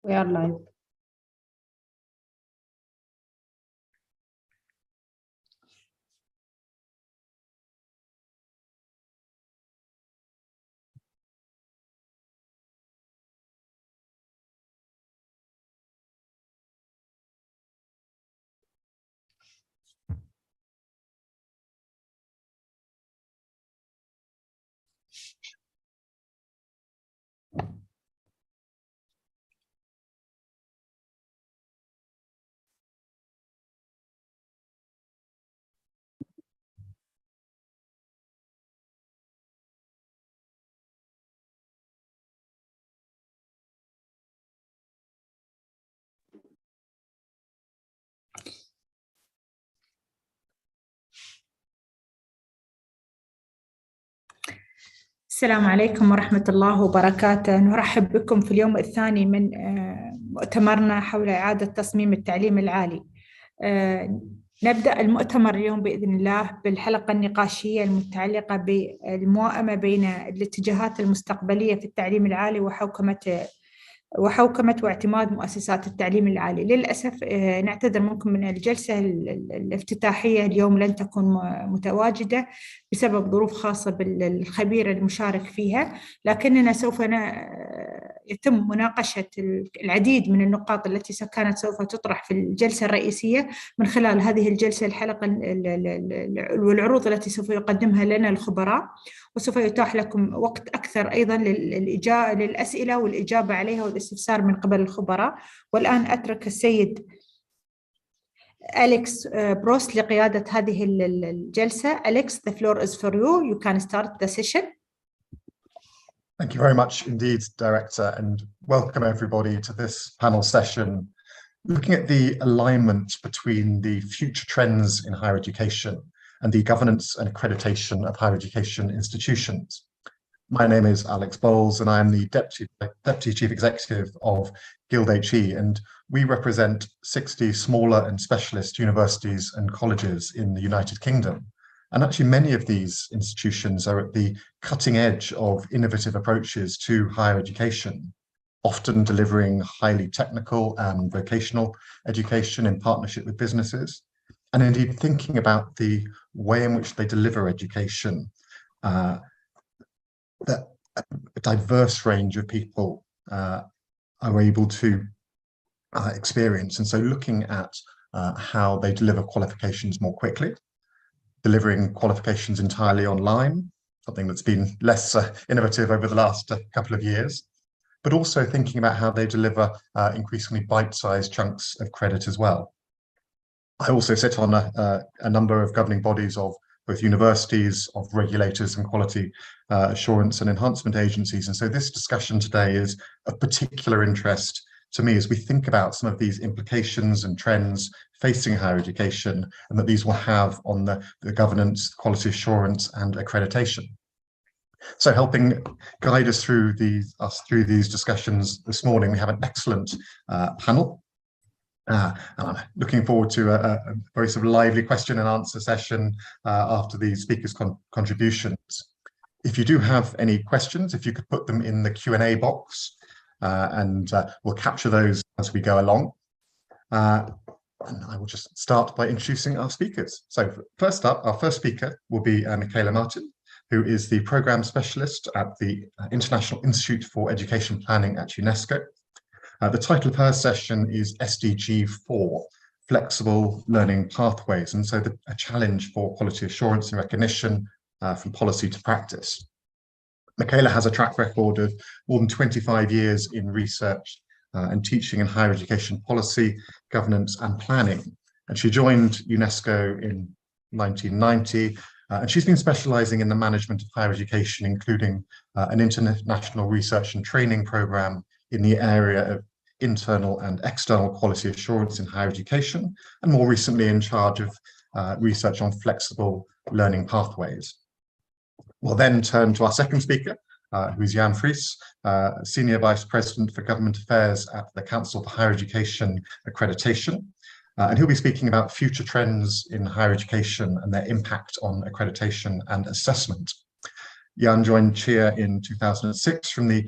We are live. السلام عليكم ورحمة الله وبركاته. نرحب بكم في اليوم الثاني من مؤتمرنا حول إعادة تصميم التعليم العالي. نبدأ المؤتمر اليوم بإذن الله بالحلقة النقاشية المتعلقة بالموائمة بين الاتجاهات المستقبلية في التعليم العالي وحوكمة واعتماد مؤسسات التعليم العالي. للأسف نعتذر منكم من الجلسة الافتتاحية اليوم لن تكون متواجدة بسبب ظروف خاصة بالخبير المشارك فيها، لكننا سوف يتم مناقشة العديد من النقاط التي كانت سوف تطرح في الجلسة الرئيسية من خلال هذه الجلسة الحلقة والعروض التي سوف يقدمها لنا الخبراء، وسوف يتاح لكم وقت أكثر أيضاً للأسئلة والإجابة عليها والاستفسار من قبل الخبراء. والآن أترك السيد أليكس بروست لقيادة هذه الجلسة. Alex, the floor is for you. You can start the session. Thank you very much indeed, Director, and welcome everybody to this panel session looking at the alignment between the future trends in higher education and the governance and accreditation of higher education institutions. My name is Alex Bowles and I am the Deputy Chief Executive of Guild HE, and we represent 60 smaller and specialist universities and colleges in the United Kingdom. And actually many of these institutions are at the cutting edge of innovative approaches to higher education, often delivering highly technical and vocational education in partnership with businesses, and indeed thinking about the way in which they deliver education that a diverse range of people are able to experience. And so looking at how they deliver qualifications more quickly, delivering qualifications entirely online, something that's been less innovative over the last couple of years, but also thinking about how they deliver increasingly bite-sized chunks of credit as well. I also sit on a number of governing bodies of both universities, of regulators and quality assurance and enhancement agencies. And so this discussion today is of particular interest to me as we think about some of these implications and trends facing higher education and that these will have on the governance, quality assurance and accreditation. So helping guide us through these discussions this morning, we have an excellent panel. And I'm looking forward to a very sort of lively question and answer session after the speakers' contributions. If you do have any questions, if you could put them in the Q&A box and we'll capture those as we go along. And I will just start by introducing our speakers. So first up, our first speaker will be Michaela Martin, who is the Programme Specialist at the International Institute for Education Planning at UNESCO. The title of her session is SDG 4, Flexible Learning Pathways, and so a challenge for quality assurance and recognition from policy to practice. Michaela has a track record of more than 25 years in research and teaching in higher education policy, governance and planning. And she joined UNESCO in 1990, and she's been specialising in the management of higher education, including an international research and training programme in the area of internal and external quality assurance in higher education, and more recently in charge of research on flexible learning pathways. We'll then turn to our second speaker, who is Jan Vries, Senior Vice President for Government Affairs at the Council for Higher Education Accreditation. And he'll be speaking about future trends in higher education and their impact on accreditation and assessment. Jan joined Chia in 2006 from the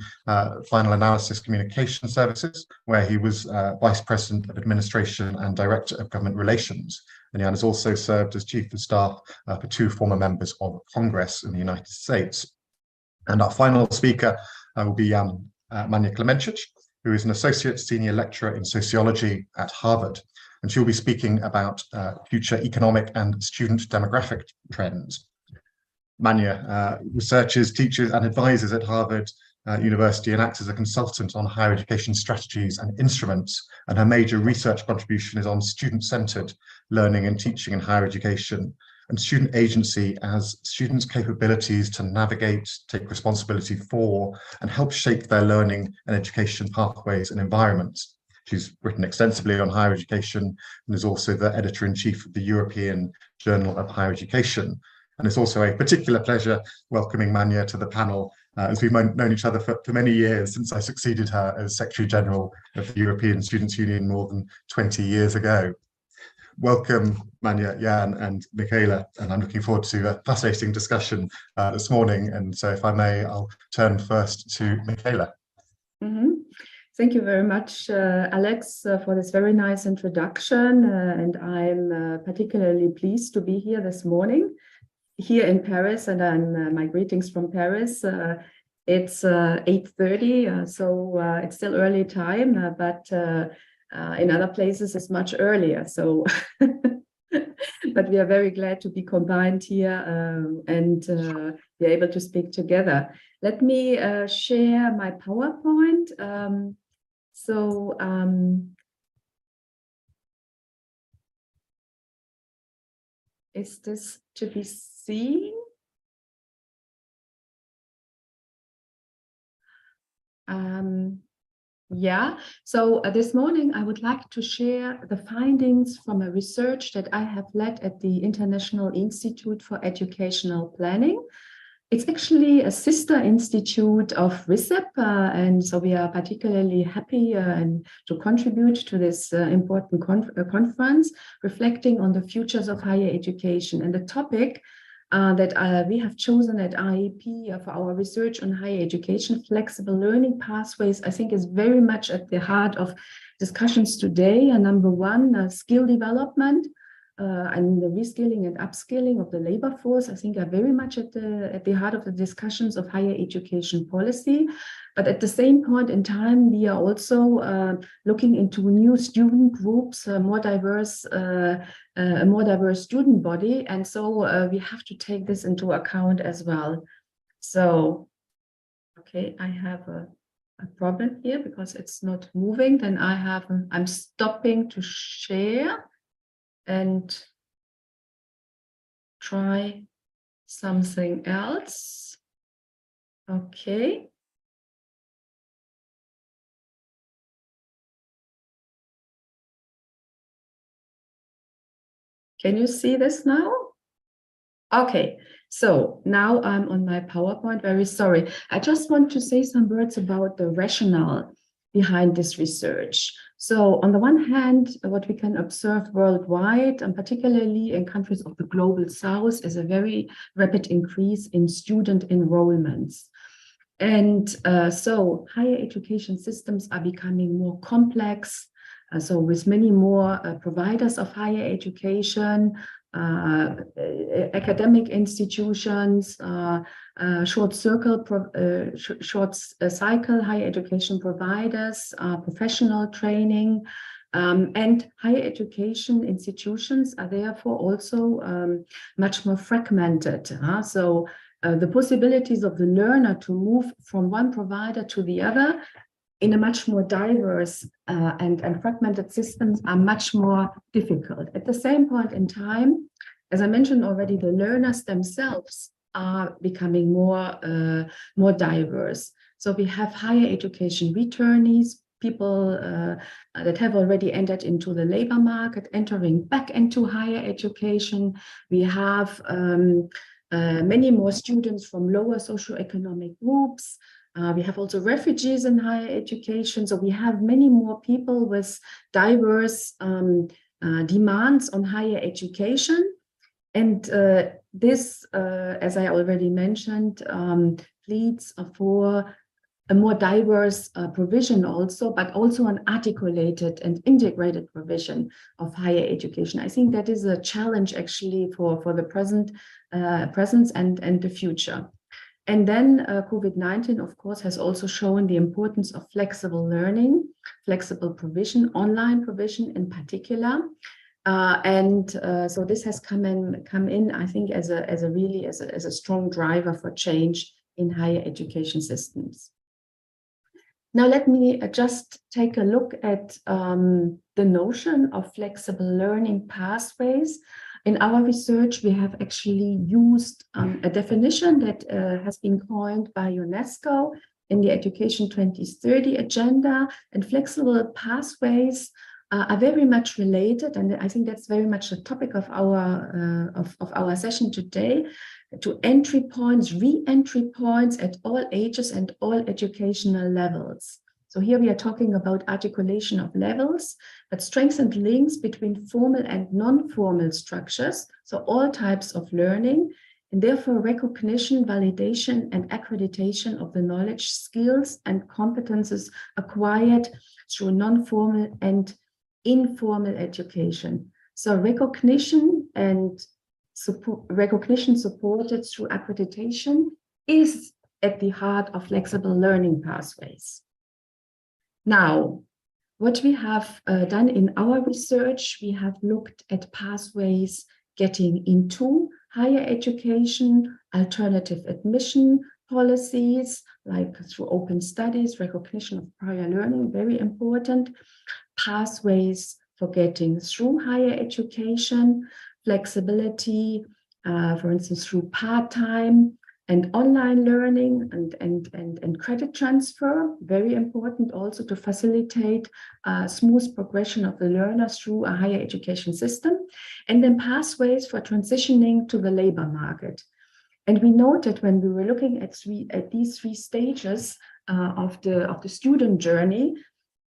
Final Analysis Communication Services, where he was Vice President of Administration and Director of Government Relations. And Jan has also served as Chief of Staff for 2 former members of Congress in the United States. And our final speaker will be Manja Klemencic, who is an Associate Senior Lecturer in Sociology at Harvard. And she'll be speaking about future economic and student demographic trends. Manja researches, teaches and advises at Harvard University and acts as a consultant on higher education strategies and instruments. And her major research contribution is on student-centered learning and teaching in higher education and student agency as students' capabilities to navigate, take responsibility for, and help shape their learning and education pathways and environments. She's written extensively on higher education and is also the editor-in-chief of the European Journal of Higher Education. And it's also a particular pleasure welcoming Manja to the panel, as we've known each other for many years since I succeeded her as Secretary General of the European Students' Union more than 20 years ago. Welcome, Manja, Jan and Michaela, and I'm looking forward to a fascinating discussion this morning. And so if I may, I'll turn first to Michaela. Thank you very much, Alex, for this very nice introduction. And I'm particularly pleased to be here this morning, here in Paris, and my greetings from Paris. It's 8:30, so it's still early time, but in other places it's much earlier. So, but we are very glad to be combined here and be able to speak together. Let me share my PowerPoint. Is this to be seen? Yeah, so this morning I would like to share the findings from a research that I have led at the International Institute for Educational Planning. It's actually a sister institute of RCEP, and so we are particularly happy and to contribute to this important conference reflecting on the futures of higher education. And the topic that we have chosen at RCEP for our research on higher education, flexible learning pathways, I think is very much at the heart of discussions today. Number one, skill development. And the reskilling and upskilling of the labor force, I think, are very much at the heart of the discussions of higher education policy. But at the same point in time, we are also looking into new student groups, a more diverse student body, and so we have to take this into account as well. So, okay, I have a problem here because it's not moving. Then I'm stopping to share and try something else. Okay. Can you see this now? Okay, so now I'm on my PowerPoint. Very sorry. I just want to say some words about the rationale behind this research. So on the one hand, what we can observe worldwide, and particularly in countries of the global south, is a very rapid increase in student enrollments. And so higher education systems are becoming more complex. So with many more providers of higher education, academic institutions, short cycle higher education providers, professional training, and higher education institutions are therefore also much more fragmented. So the possibilities of the learner to move from one provider to the other in a much more diverse and fragmented systems are much more difficult. At the same point in time, as I mentioned already, the learners themselves are becoming more diverse. So we have higher education returnees, people that have already entered into the labor market, entering back into higher education. We have many more students from lower socioeconomic groups. We have also refugees in higher education. So we have many more people with diverse demands on higher education. And this, as I already mentioned, leads for a more diverse provision also, but also an articulated and integrated provision of higher education. I think that is a challenge actually for the present and the future. And then COVID-19, of course, has also shown the importance of flexible learning, flexible provision, online provision in particular. So this has come in, I think, as a strong driver for change in higher education systems. Now, let me just take a look at the notion of flexible learning pathways. In our research, we have actually used a definition that has been coined by UNESCO in the Education 2030 agenda, and flexible pathways are very much related, and I think that's very much the topic of our session today, to entry points, re-entry points at all ages and all educational levels. So here we are talking about articulation of levels, but strengthened links between formal and non-formal structures, so all types of learning, and therefore recognition, validation, and accreditation of the knowledge, skills, and competences acquired through non-formal and informal education. So recognition supported through accreditation is at the heart of flexible learning pathways. Now, what we have done in our research, we have looked at pathways getting into higher education, alternative admission policies, like through open studies, recognition of prior learning, very important, pathways for getting through higher education, flexibility, for instance, through part-time and online learning and credit transfer, very important also to facilitate smooth progression of the learner through a higher education system, and then pathways for transitioning to the labor market. And we noted when we were looking at these three stages of the student journey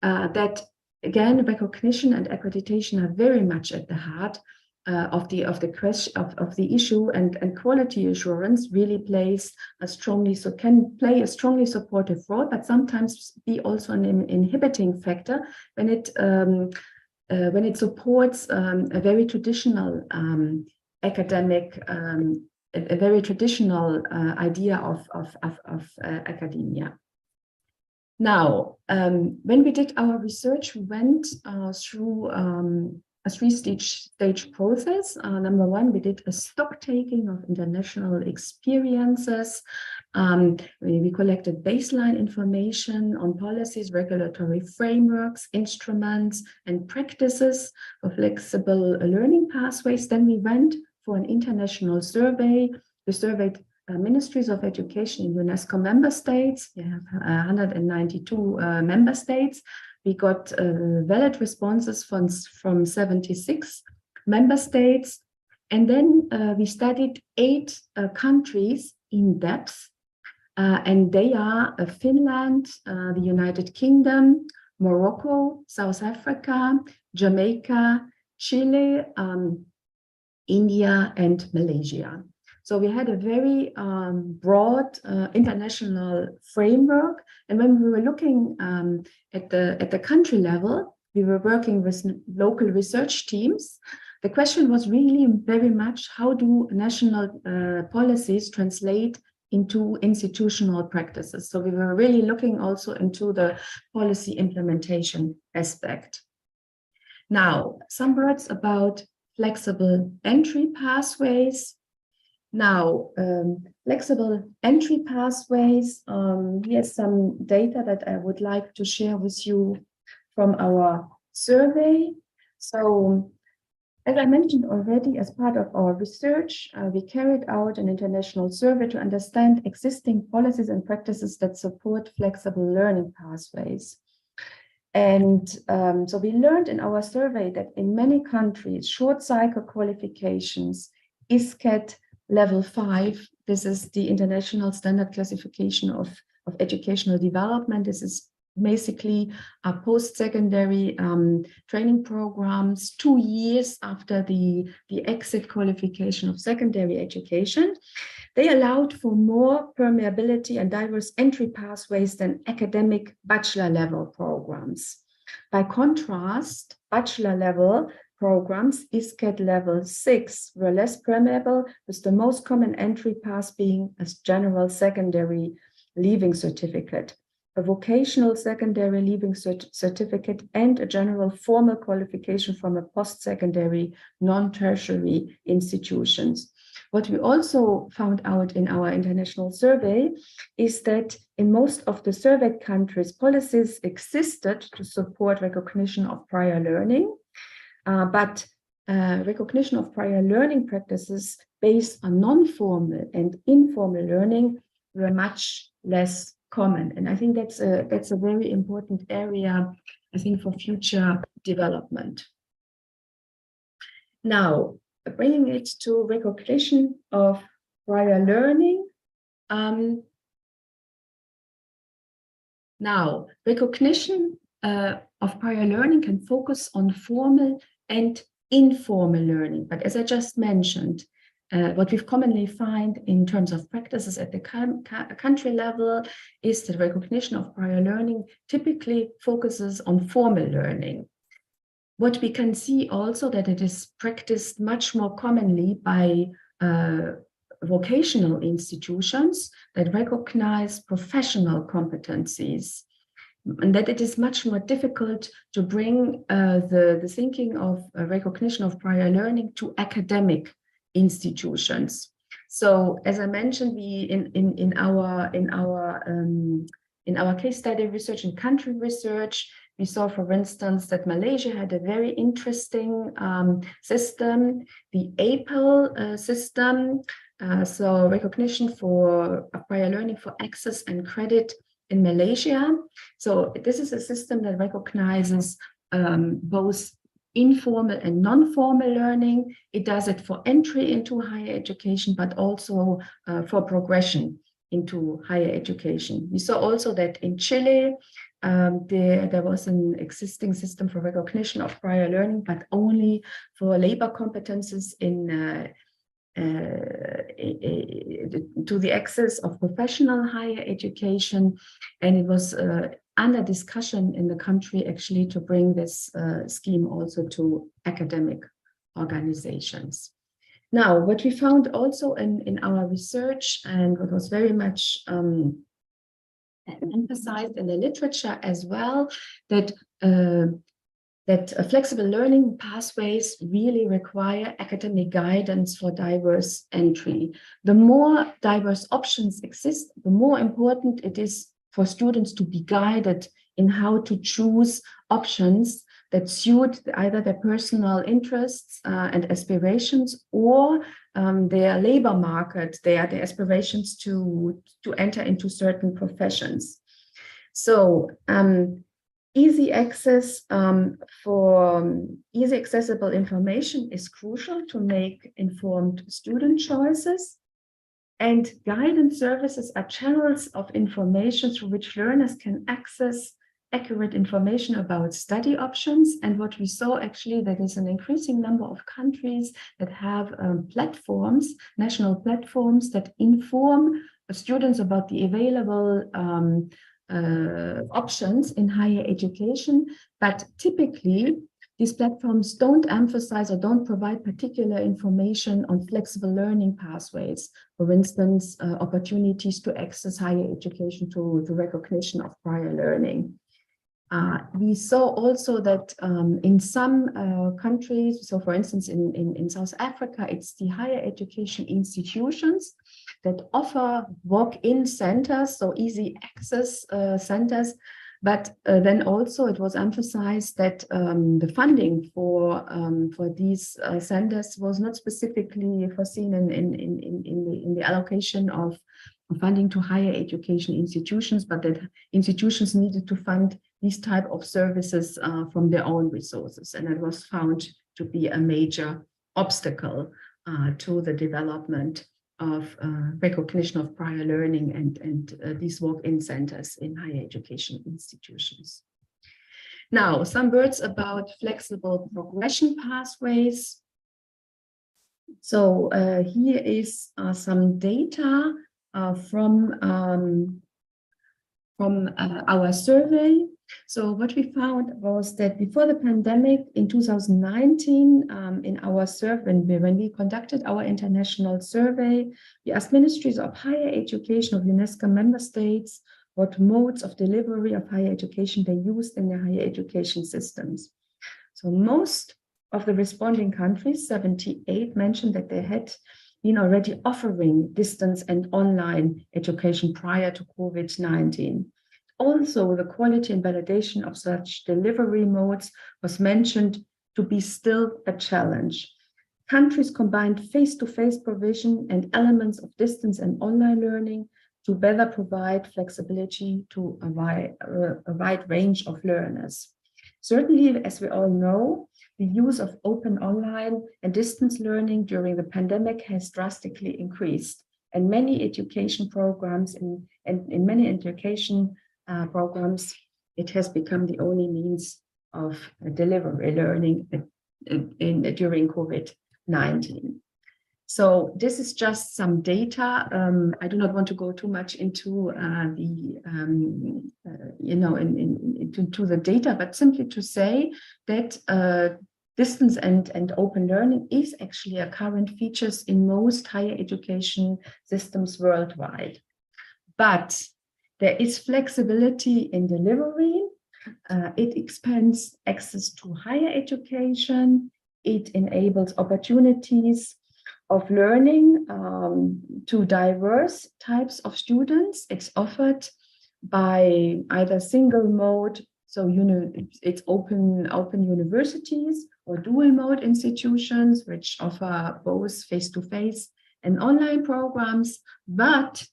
that, again, recognition and accreditation are very much at the heart of the issue, and quality assurance really can play a strongly supportive role, but sometimes be also an inhibiting factor when it supports a very traditional academic, a very traditional idea of academia. Now, when we did our research, we went through a three-stage process. Number one, we did a stock taking of international experiences. We collected baseline information on policies, regulatory frameworks, instruments, and practices for flexible learning pathways. Then we went for an international survey. We surveyed ministries of education in UNESCO member states. We have 192 member states. We got valid responses from 76 member states. And then we studied 8 countries in depth. And they are Finland, the United Kingdom, Morocco, South Africa, Jamaica, Chile, India, and Malaysia. So we had a very broad international framework. And when we were looking at the country level, we were working with local research teams. The question was really very much, how do national policies translate into institutional practices? So we were really looking also into the policy implementation aspect. Now, some words about flexible entry pathways. Now, flexible entry pathways, here's some data that I would like to share with you from our survey. So, as I mentioned already, as part of our research, we carried out an international survey to understand existing policies and practices that support flexible learning pathways. And so we learned in our survey that in many countries, short cycle qualifications, ISCET Level 5, this is the International Standard Classification of Educational Development. This is basically are post-secondary training programs 2 years after the exit qualification of secondary education. They allowed for more permeability and diverse entry pathways than academic bachelor level programs. By contrast, bachelor level programs, ISCET level 6, were less permeable, with the most common entry path being a general secondary leaving certificate, a vocational secondary leaving certificate, and a general formal qualification from a post-secondary non-tertiary institutions. What we also found out in our international survey is that in most of the surveyed countries, policies existed to support recognition of prior learning, but recognition of prior learning practices based on non-formal and informal learning were much less common. And I think that's a very important area, I think, for future development. Now, bringing it to recognition of prior learning. Now, recognition of prior learning can focus on formal and informal learning. But as I just mentioned, what we commonly find in terms of practices at the country level is that recognition of prior learning typically focuses on formal learning. What we can see also that it is practiced much more commonly by vocational institutions that recognize professional competencies, and that it is much more difficult to bring the thinking of recognition of prior learning to academic institutions. So, as I mentioned, we in our case study research and country research, we saw, for instance, that Malaysia had a very interesting system, the APEL system, so recognition for prior learning for access and credit in Malaysia. So this is a system that recognizes both informal and non-formal learning. It does it for entry into higher education, but also for progression into higher education. We saw also that in Chile, there was an existing system for recognition of prior learning, but only for labor competences to the access of professional higher education. And it was under discussion in the country actually to bring this scheme also to academic organizations. Now, what we found also in our research, and what was very much emphasized in the literature as well, that flexible learning pathways really require academic guidance for diverse entry. The more diverse options exist, the more important it is for students to be guided in how to choose options that suit either their personal interests and aspirations, or their labor market, their aspirations to enter into certain professions. So easy access for easy accessible information is crucial to make informed student choices. And guidance services are channels of information through which learners can access accurate information about study options. And what we saw actually, that is an increasing number of countries that have platforms, national platforms that inform students about the available options in higher education. But typically, these platforms don't emphasize or don't provide particular information on flexible learning pathways. For instance, opportunities to access higher education to the recognition of prior learning. We saw also that in some countries, so for instance, in South Africa, it's the higher education institutions that offer walk-in centers, so easy access centers. But then also it was emphasized that the funding for these centers was not specifically foreseen in the allocation of funding to higher education institutions, but that institutions needed to fund these type of services from their own resources. And it was found to be a major obstacle to the development of recognition of prior learning and these walk-in centers in higher education institutions. Now, some words about flexible progression pathways. So here is some data from our survey. So what we found was that before the pandemic in 2019, in our survey, when we conducted our international survey, we asked ministries of higher education of UNESCO member states what modes of delivery of higher education they used in their higher education systems. So most of the responding countries, 78, mentioned that they had been already offering distance and online education prior to COVID-19. Also, the quality and validation of such delivery modes was mentioned to be still a challenge. Countries combined face-to-face provision and elements of distance and online learning to better provide flexibility to a wide range of learners. Certainly, as we all know, the use of open online and distance learning during the pandemic has drastically increased, and many education programs in many education programs, it has become the only means of delivery learning during COVID-19. So this is just some data. I do not want to go too much into into the data, but simply to say that distance and open learning is actually a current feature in most higher education systems worldwide. But there is flexibility in delivery. It expands access to higher education. It enables opportunities of learning to diverse types of students. It's offered by either single mode, so it's open universities, or dual mode institutions, which offer both face-to-face and online programs. But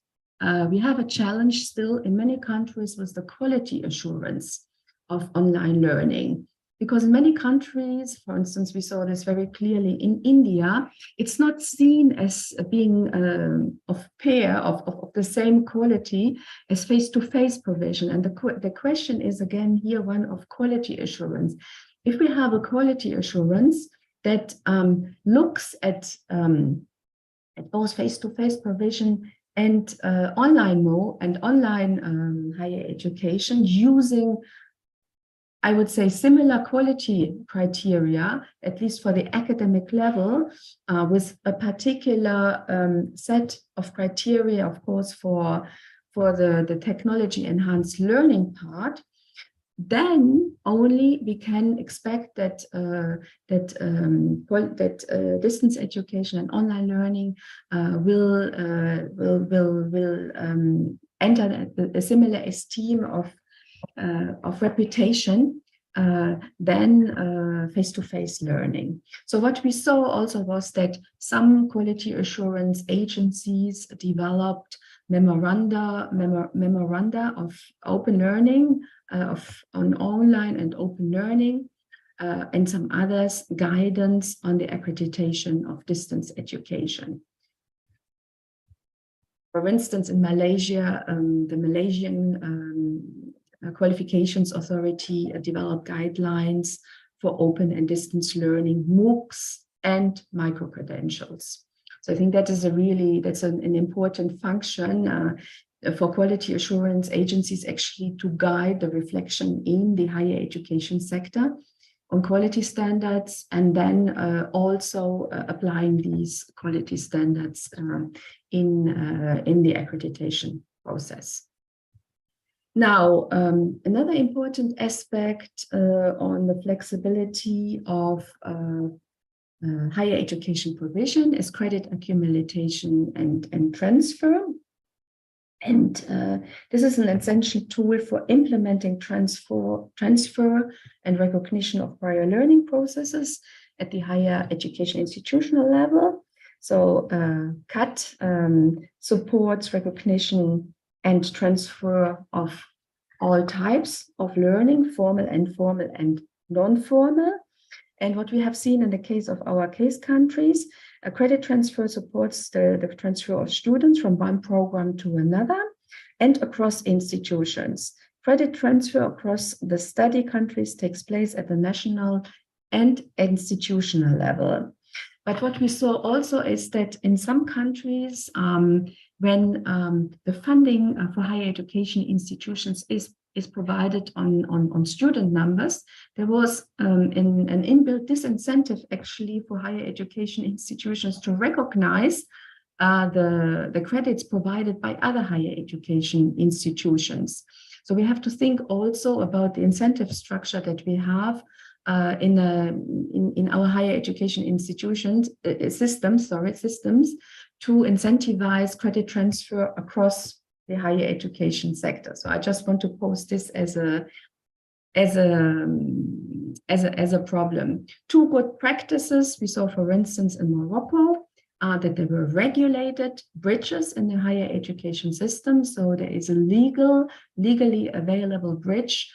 we have a challenge still in many countries with the quality assurance of online learning. Because in many countries, for instance, we saw this very clearly in India, it's not seen as being of the same quality as face-to-face provision. And the question is, again, here one of quality assurance. If we have a quality assurance that looks at both face-to-face provision and online higher education using, I would say, similar quality criteria, at least for the academic level, with a particular set of criteria, of course, for the technology enhanced learning part, then only we can expect that distance education and online learning will enter a similar esteem of reputation than face-to-face learning. So what we saw also was that some quality assurance agencies developed memoranda of open learning, on online and open learning, and some others guidance on the accreditation of distance education. For instance, in Malaysia, the Malaysian Qualifications Authority developed guidelines for open and distance learning, MOOCs, and micro-credentials. So I think that is an important function for quality assurance agencies actually to guide the reflection in the higher education sector on quality standards, and then also applying these quality standards in the accreditation process. Now, another important aspect on the flexibility of higher education provision is credit accumulation and transfer. And this is an essential tool for implementing transfer and recognition of prior learning processes at the higher education institutional level. So CAT supports recognition and transfer of all types of learning, formal and non-formal. And what we have seen in the case of our case countries, A credit transfer supports the transfer of students from one program to another and across institutions. Credit transfer across the study countries takes place at the national and institutional level. But what we saw also is that in some countries, when the funding for higher education institutions is provided on student numbers, there was an inbuilt disincentive actually for higher education institutions to recognize the credits provided by other higher education institutions. So we have to think also about the incentive structure that we have in our higher education institutions systems to incentivize credit transfer across the higher education sector. So I just want to pose this as a problem. Two good practices we saw, for instance, in Morocco, that there were regulated bridges in the higher education system. So there is a legally available bridge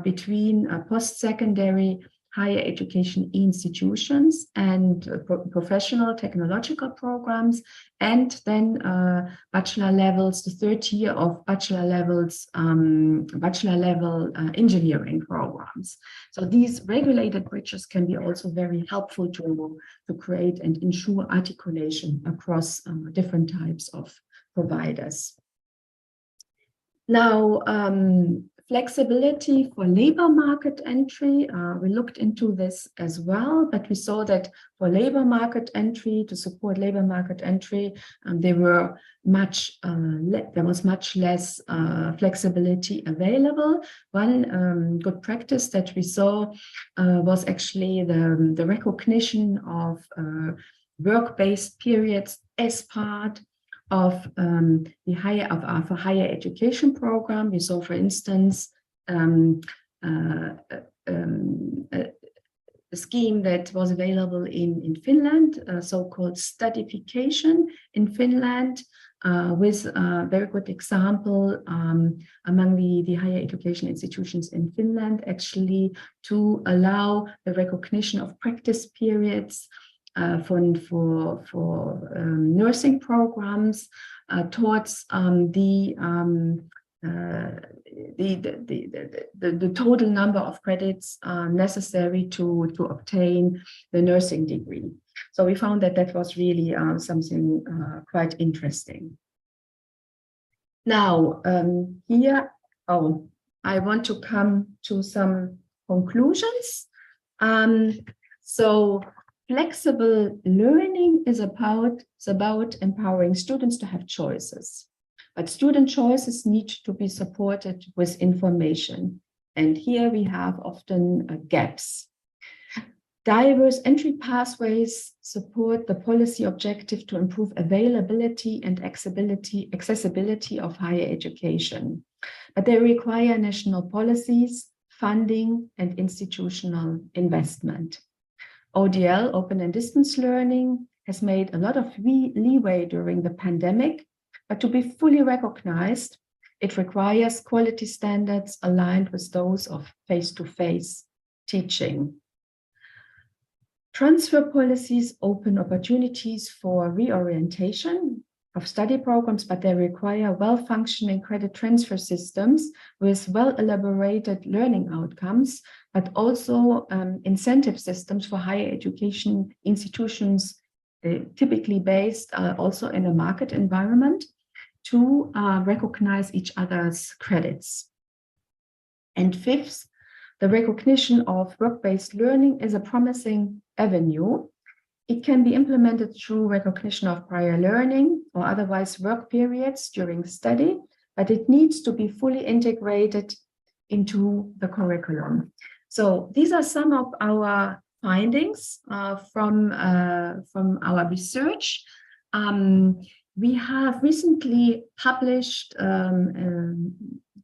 between post-secondary higher education institutions and professional technological programs, and then bachelor levels, the third tier of bachelor level engineering programs. So these regulated bridges can be also very helpful to create and ensure articulation across different types of providers. Now, flexibility for labor market entry, we looked into this as well, but we saw that for labor market entry, to support labor market entry, there was much less flexibility available. One good practice that we saw was actually the recognition of work-based periods as part of the higher education program. We saw, for instance, a scheme that was available in Finland, so-called studification in Finland, with a very good example among the higher education institutions in Finland, actually to allow the recognition of practice periods for nursing programs towards the total number of credits necessary to obtain the nursing degree. So we found that was really something quite interesting. Now, here, I want to come to some conclusions. So flexible learning is about empowering students to have choices. But student choices need to be supported with information. And here we have often gaps. Diverse entry pathways support the policy objective to improve availability and accessibility of higher education. But they require national policies, funding, and institutional investment. ODL, open and distance learning, has made a lot of leeway during the pandemic, but to be fully recognized, it requires quality standards aligned with those of face-to-face teaching. Transfer policies open opportunities for reorientation of study programs, but they require well-functioning credit transfer systems with well-elaborated learning outcomes, but also incentive systems for higher education institutions, typically based also in a market environment, to recognize each other's credits. And fifth, the recognition of work-based learning is a promising avenue. It can be implemented through recognition of prior learning or otherwise work periods during study, but it needs to be fully integrated into the curriculum. So these are some of our findings from our research. We have recently published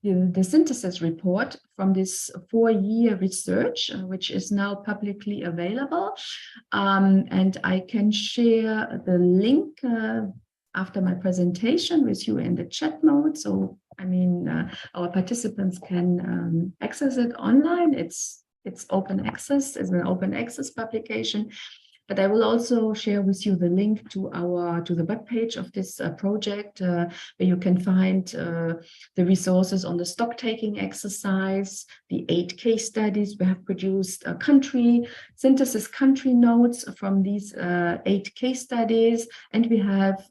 the synthesis report from this 4-year research, which is now publicly available. And I can share the link after my presentation with you in the chat mode. So, I mean, our participants can access it online. It's open access, it's an open access publication. But I will also share with you the link to the webpage of this project, where you can find the resources on the stock taking exercise, the 8 case studies. We have produced country synthesis country notes from these 8 case studies, and we have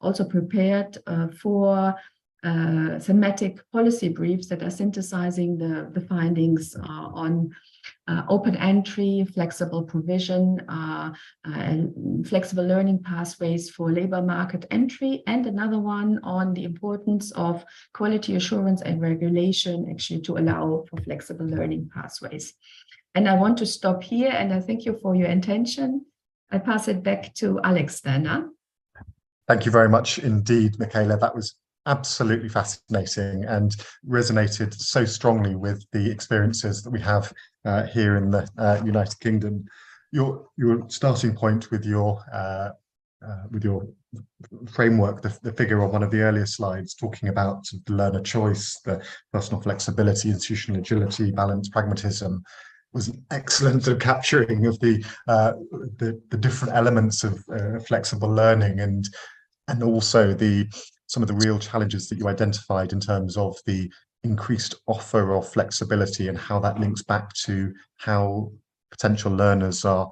also prepared 4 thematic policy briefs that are synthesizing the findings on open entry, flexible provision, and flexible learning pathways for labor market entry, and another one on the importance of quality assurance and regulation actually to allow for flexible learning pathways. And I want to stop here, and I thank you for your attention. I pass it back to Alex then. Thank you very much indeed, Michaela. That was absolutely fascinating and resonated so strongly with the experiences that we have here in the United Kingdom. Your starting point with your framework, the figure on one of the earlier slides, talking about the learner choice, the personal flexibility, institutional agility, balance, pragmatism, was an excellent capturing of the different elements of flexible learning and also some of the real challenges that you identified in terms of the increased offer of flexibility and how that links back to how potential learners are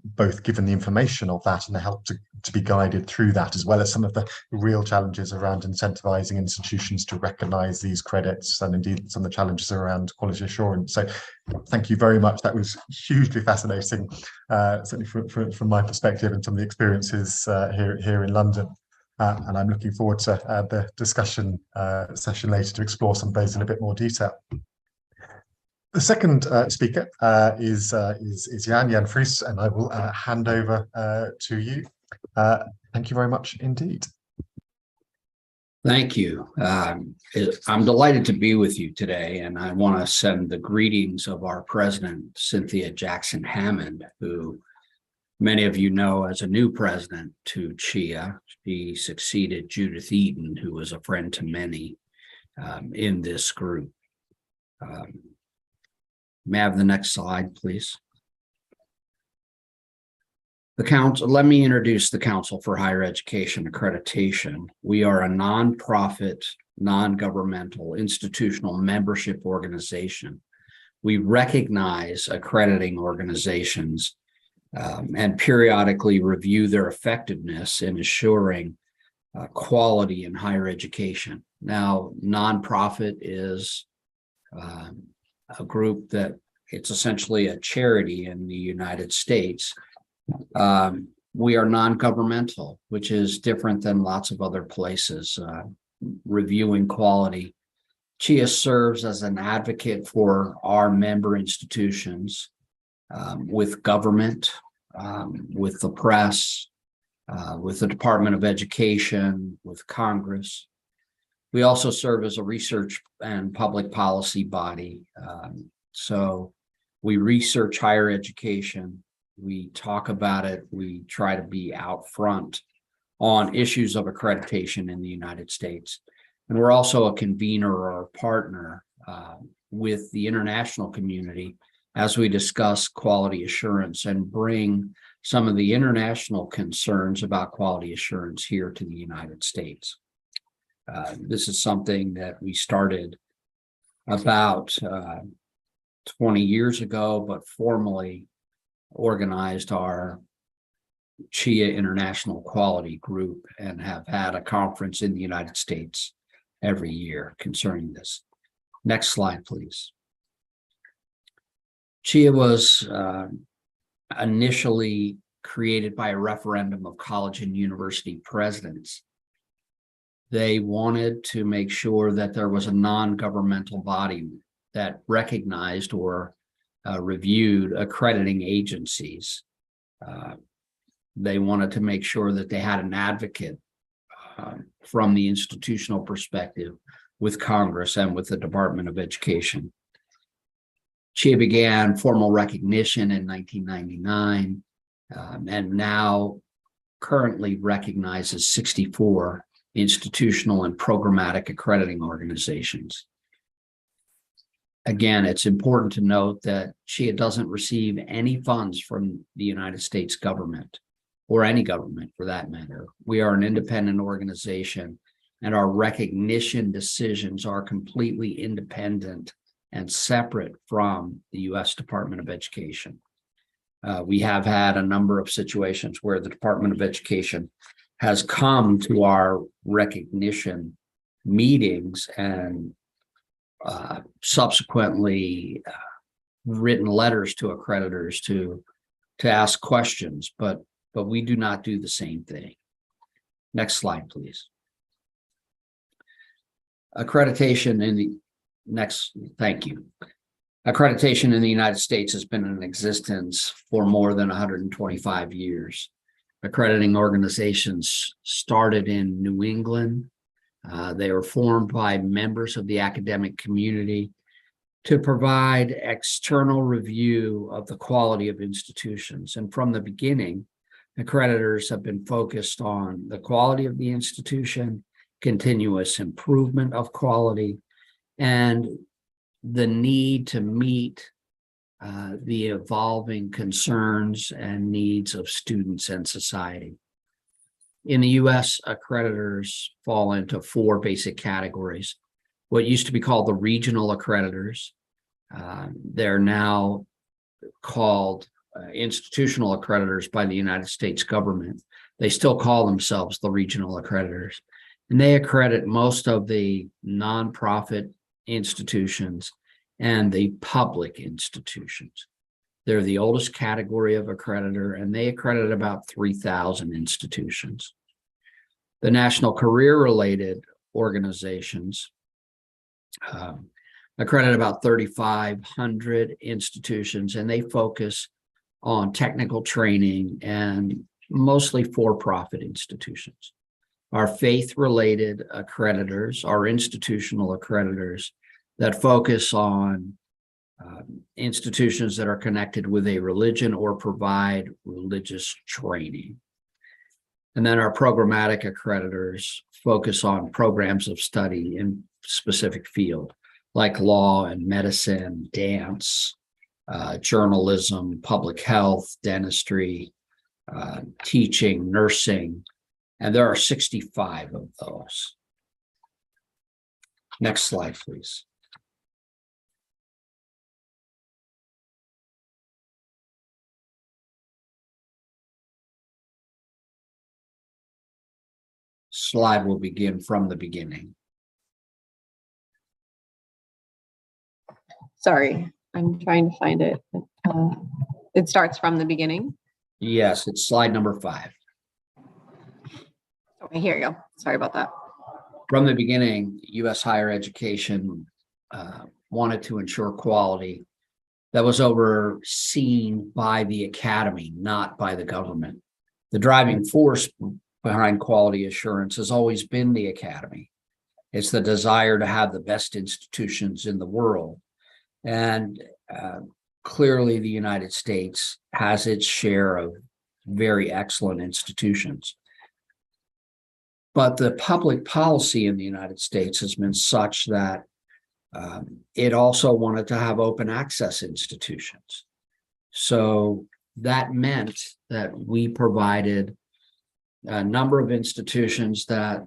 both given the information of that and the help to be guided through that, as well as some of the real challenges around incentivizing institutions to recognize these credits, and indeed some of the challenges around quality assurance. So thank you very much. That was hugely fascinating, certainly from my perspective and some of the experiences here in London. And I'm looking forward to the discussion session later to explore some of those in a bit more detail. The second speaker is Jan Fries, and I will hand over to you. Thank you very much indeed. Thank you. I'm delighted to be with you today, and I want to send the greetings of our president, Cynthia Jackson Hammond, who many of you know as a new president to CHIA. She succeeded Judith Eaton, who was a friend to many in this group. May I have the next slide, please? The council, let me introduce the Council for Higher Education Accreditation. We are a nonprofit, non-governmental institutional membership organization. We recognize accrediting organizations and periodically review their effectiveness in assuring quality in higher education. Now, nonprofit is a group that it's essentially a charity in the United States. We are non-governmental, which is different than lots of other places reviewing quality. CHIA serves as an advocate for our member institutions with government, with the press, with the Department of Education, with Congress. We also serve as a research and public policy body. So we research higher education, we talk about it, we try to be out front on issues of accreditation in the United States. And we're also a convener or a partner with the international community as we discuss quality assurance and bring some of the international concerns about quality assurance here to the United States. This is something that we started about 20 years ago, but formally organized our CHIA International Quality Group and have had a conference in the United States every year concerning this. Next slide, please. CHIA was initially created by a referendum of college and university presidents. They wanted to make sure that there was a non-governmental body that recognized or reviewed accrediting agencies. They wanted to make sure that they had an advocate from the institutional perspective with Congress and with the Department of Education. CHIA began formal recognition in 1999 and now currently recognizes 64 institutional and programmatic accrediting organizations. Again, it's important to note that SHEA doesn't receive any funds from the United States government or any government for that matter. We are an independent organization, and our recognition decisions are completely independent and separate from the U.S. Department of Education. We have had a number of situations where the Department of Education has come to our recognition meetings and subsequently written letters to accreditors to ask questions, but we do not do the same thing. Next slide, please. Accreditation in the thank you. Accreditation in the United States has been in existence for more than 125 years. Accrediting organizations started in New England. They were formed by members of the academic community to provide external review of the quality of institutions. And from the beginning, accreditors have been focused on the quality of the institution, continuous improvement of quality, and the need to meet the evolving concerns and needs of students and society. In the US, accreditors fall into four basic categories. What used to be called the regional accreditors, they're now called institutional accreditors by the United States government. They still call themselves the regional accreditors, and they accredit most of the nonprofit institutions and the public institutions. They're the oldest category of accreditor, and they accredit about 3,000 institutions. The national career-related organizations accredit about 3,500 institutions, and they focus on technical training and mostly for-profit institutions. Our faith-related accreditors are institutional accreditors that focus on institutions that are connected with a religion or provide religious training. And then our programmatic accreditors focus on programs of study in specific field, like law and medicine, dance, journalism, public health, dentistry, teaching, nursing, and there are 65 of those. Next slide, please. Slide will begin from the beginning. Sorry, I'm trying to find it. It starts from the beginning. Yes, it's slide number 5. Okay, here you go. Sorry about that. From the beginning, U.S. higher education wanted to ensure quality that was overseen by the academy, not by the government. The driving force behind quality assurance has always been the academy. It's the desire to have the best institutions in the world. And clearly the United States has its share of very excellent institutions. But the public policy in the United States has been such that it also wanted to have open access institutions. So that meant that we provided a number of institutions that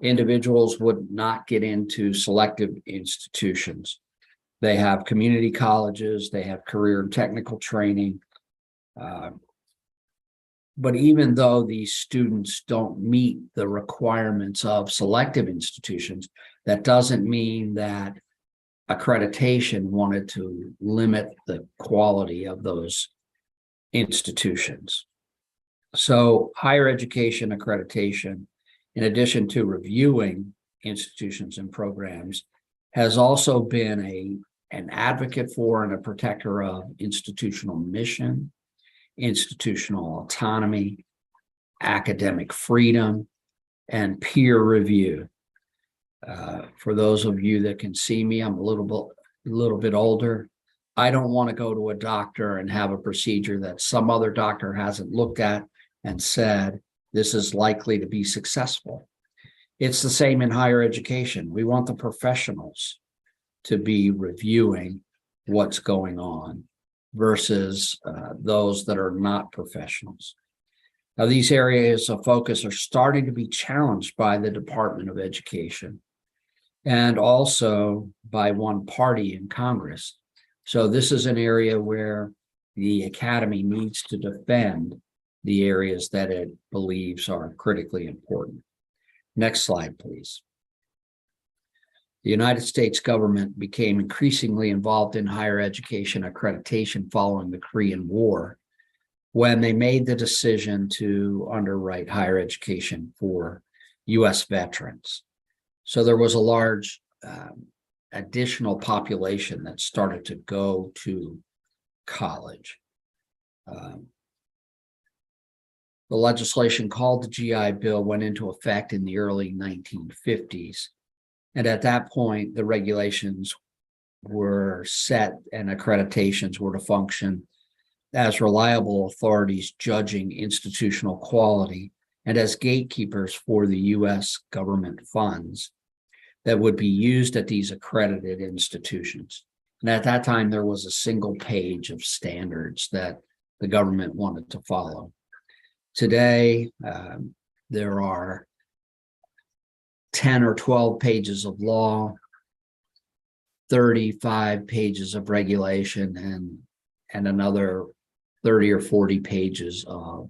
individuals would not get into selective institutions. They have community colleges, they have career and technical training. But even though these students don't meet the requirements of selective institutions, that doesn't mean that accreditation wanted to limit the quality of those institutions. So higher education accreditation, in addition to reviewing institutions and programs, has also been an advocate for and a protector of institutional mission, institutional autonomy, academic freedom, and peer review. For those of you that can see me, I'm a little bit older. I don't want to go to a doctor and have a procedure that some other doctor hasn't looked at and said, this is likely to be successful. It's the same in higher education. We want the professionals to be reviewing what's going on versus those that are not professionals. Now, these areas of focus are starting to be challenged by the Department of Education and also by one party in Congress. So this is an area where the Academy needs to defend the areas that it believes are critically important. Next slide, please. The United States government became increasingly involved in higher education accreditation following the Korean War, when they made the decision to underwrite higher education for U.S. veterans. So there was a large additional population that started to go to college. The legislation called the GI Bill went into effect in the early 1950s. And at that point, the regulations were set and accreditations were to function as reliable authorities judging institutional quality and as gatekeepers for the U.S. government funds that would be used at these accredited institutions. And at that time, there was a single page of standards that the government wanted to follow. Today, there are 10 or 12 pages of law, 35 pages of regulation, and another 30 or 40 pages of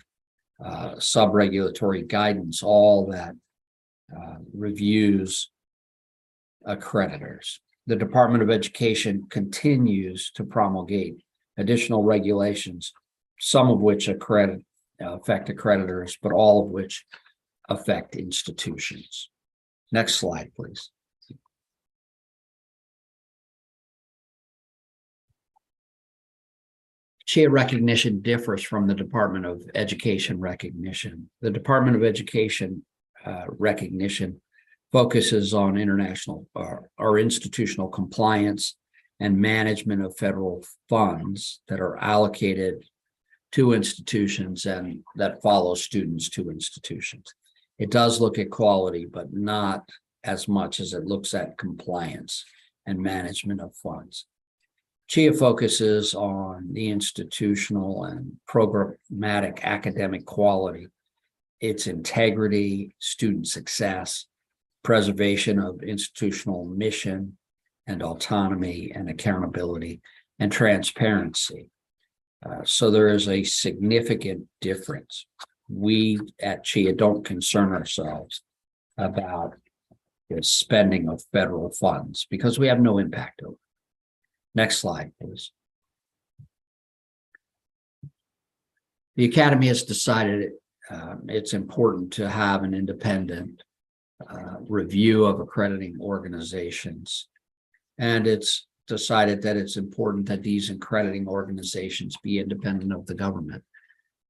sub-regulatory guidance, all that reviews accreditors. The Department of Education continues to promulgate additional regulations, some of which affect accreditors, but all of which affect institutions. Next slide, please. CHIA recognition differs from the Department of Education recognition. The Department of Education recognition focuses on international or institutional compliance and management of federal funds that are allocated to institutions and that follow students to institutions. It does look at quality, but not as much as it looks at compliance and management of funds. CHIA focuses on the institutional and programmatic academic quality, its integrity, student success, preservation of institutional mission and autonomy and accountability and transparency. So there is a significant difference. We at CHIA don't concern ourselves about the spending of federal funds because we have no impact over it. Next slide, please. The Academy has decided it's important to have an independent review of accrediting organizations. And it's decided that it's important that these accrediting organizations be independent of the government.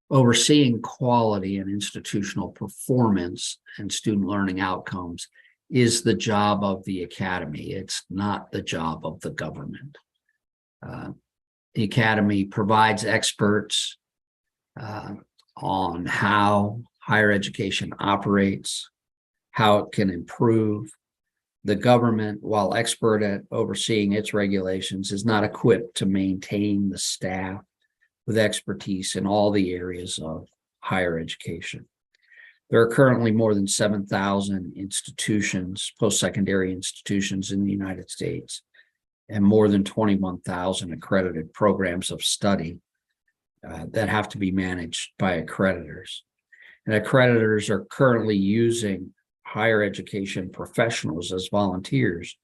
Overseeing quality and institutional performance and student learning outcomes is the job of the Academy. It's not the job of the government. The Academy provides experts on how higher education operates, how it can improve. The government, while expert at overseeing its regulations, is not equipped to maintain the staff with expertise in all the areas of higher education. There are currently more than 7,000 institutions, post-secondary institutions in the United States, and more than 21,000 accredited programs of study that have to be managed by accreditors. And accreditors are currently using higher education professionals as volunteers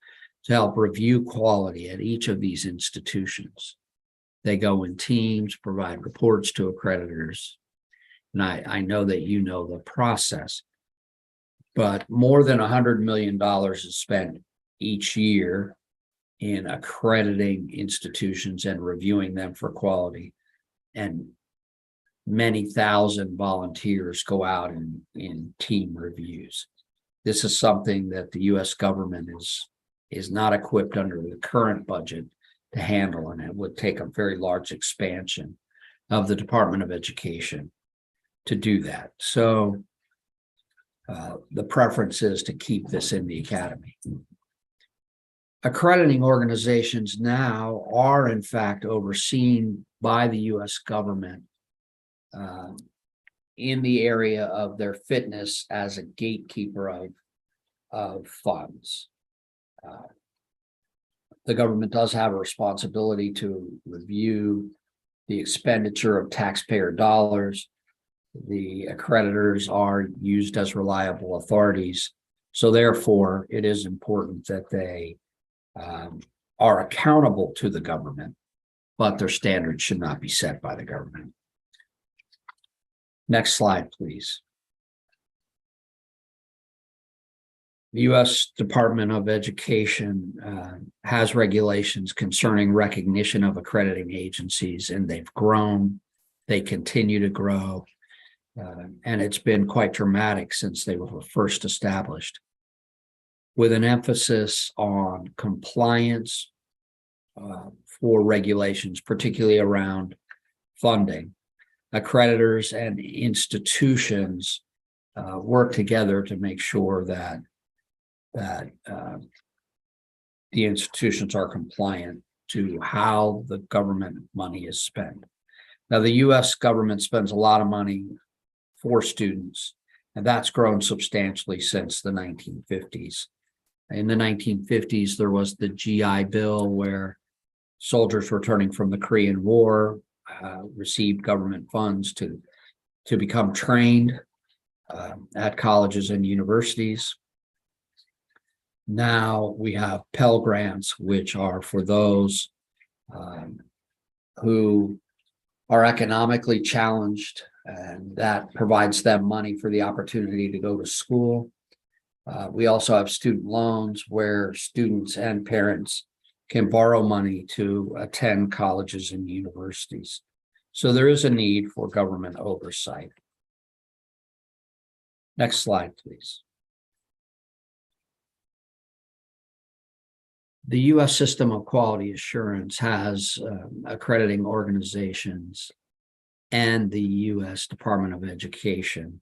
to help review quality at each of these institutions. They go in teams, provide reports to accreditors. And I know that you know the process, but more than $100 million is spent each year in accrediting institutions and reviewing them for quality. And many thousand volunteers go out in team reviews. This is something that the U.S. government is not equipped under the current budget to handle, and it would take a very large expansion of the Department of Education to do that. So the preference is to keep this in the Academy. Accrediting organizations now are in fact overseen by the U.S. government in the area of their fitness as a gatekeeper of funds. The government does have a responsibility to review the expenditure of taxpayer dollars. The accreditors are used as reliable authorities. So therefore, it is important that they are accountable to the government, but their standards should not be set by the government. Next slide, please. The U.S. Department of Education has regulations concerning recognition of accrediting agencies, and they've grown. They continue to grow, and it's been quite dramatic since they were first established, with an emphasis on compliance for regulations, particularly around funding. Accreditors and institutions work together to make sure that the institutions are compliant to how the government money is spent. Now, the U.S. government spends a lot of money for students, and that's grown substantially since the 1950s. In the 1950s, there was the GI Bill, where soldiers returning from the Korean War received government funds to become trained at colleges and universities. Now we have Pell Grants, which are for those who are economically challenged, and that provides them money for the opportunity to go to school. We also have student loans, where students and parents can borrow money to attend colleges and universities. So there is a need for government oversight. Next slide, please. The U.S. system of quality assurance has accrediting organizations and the U.S. Department of Education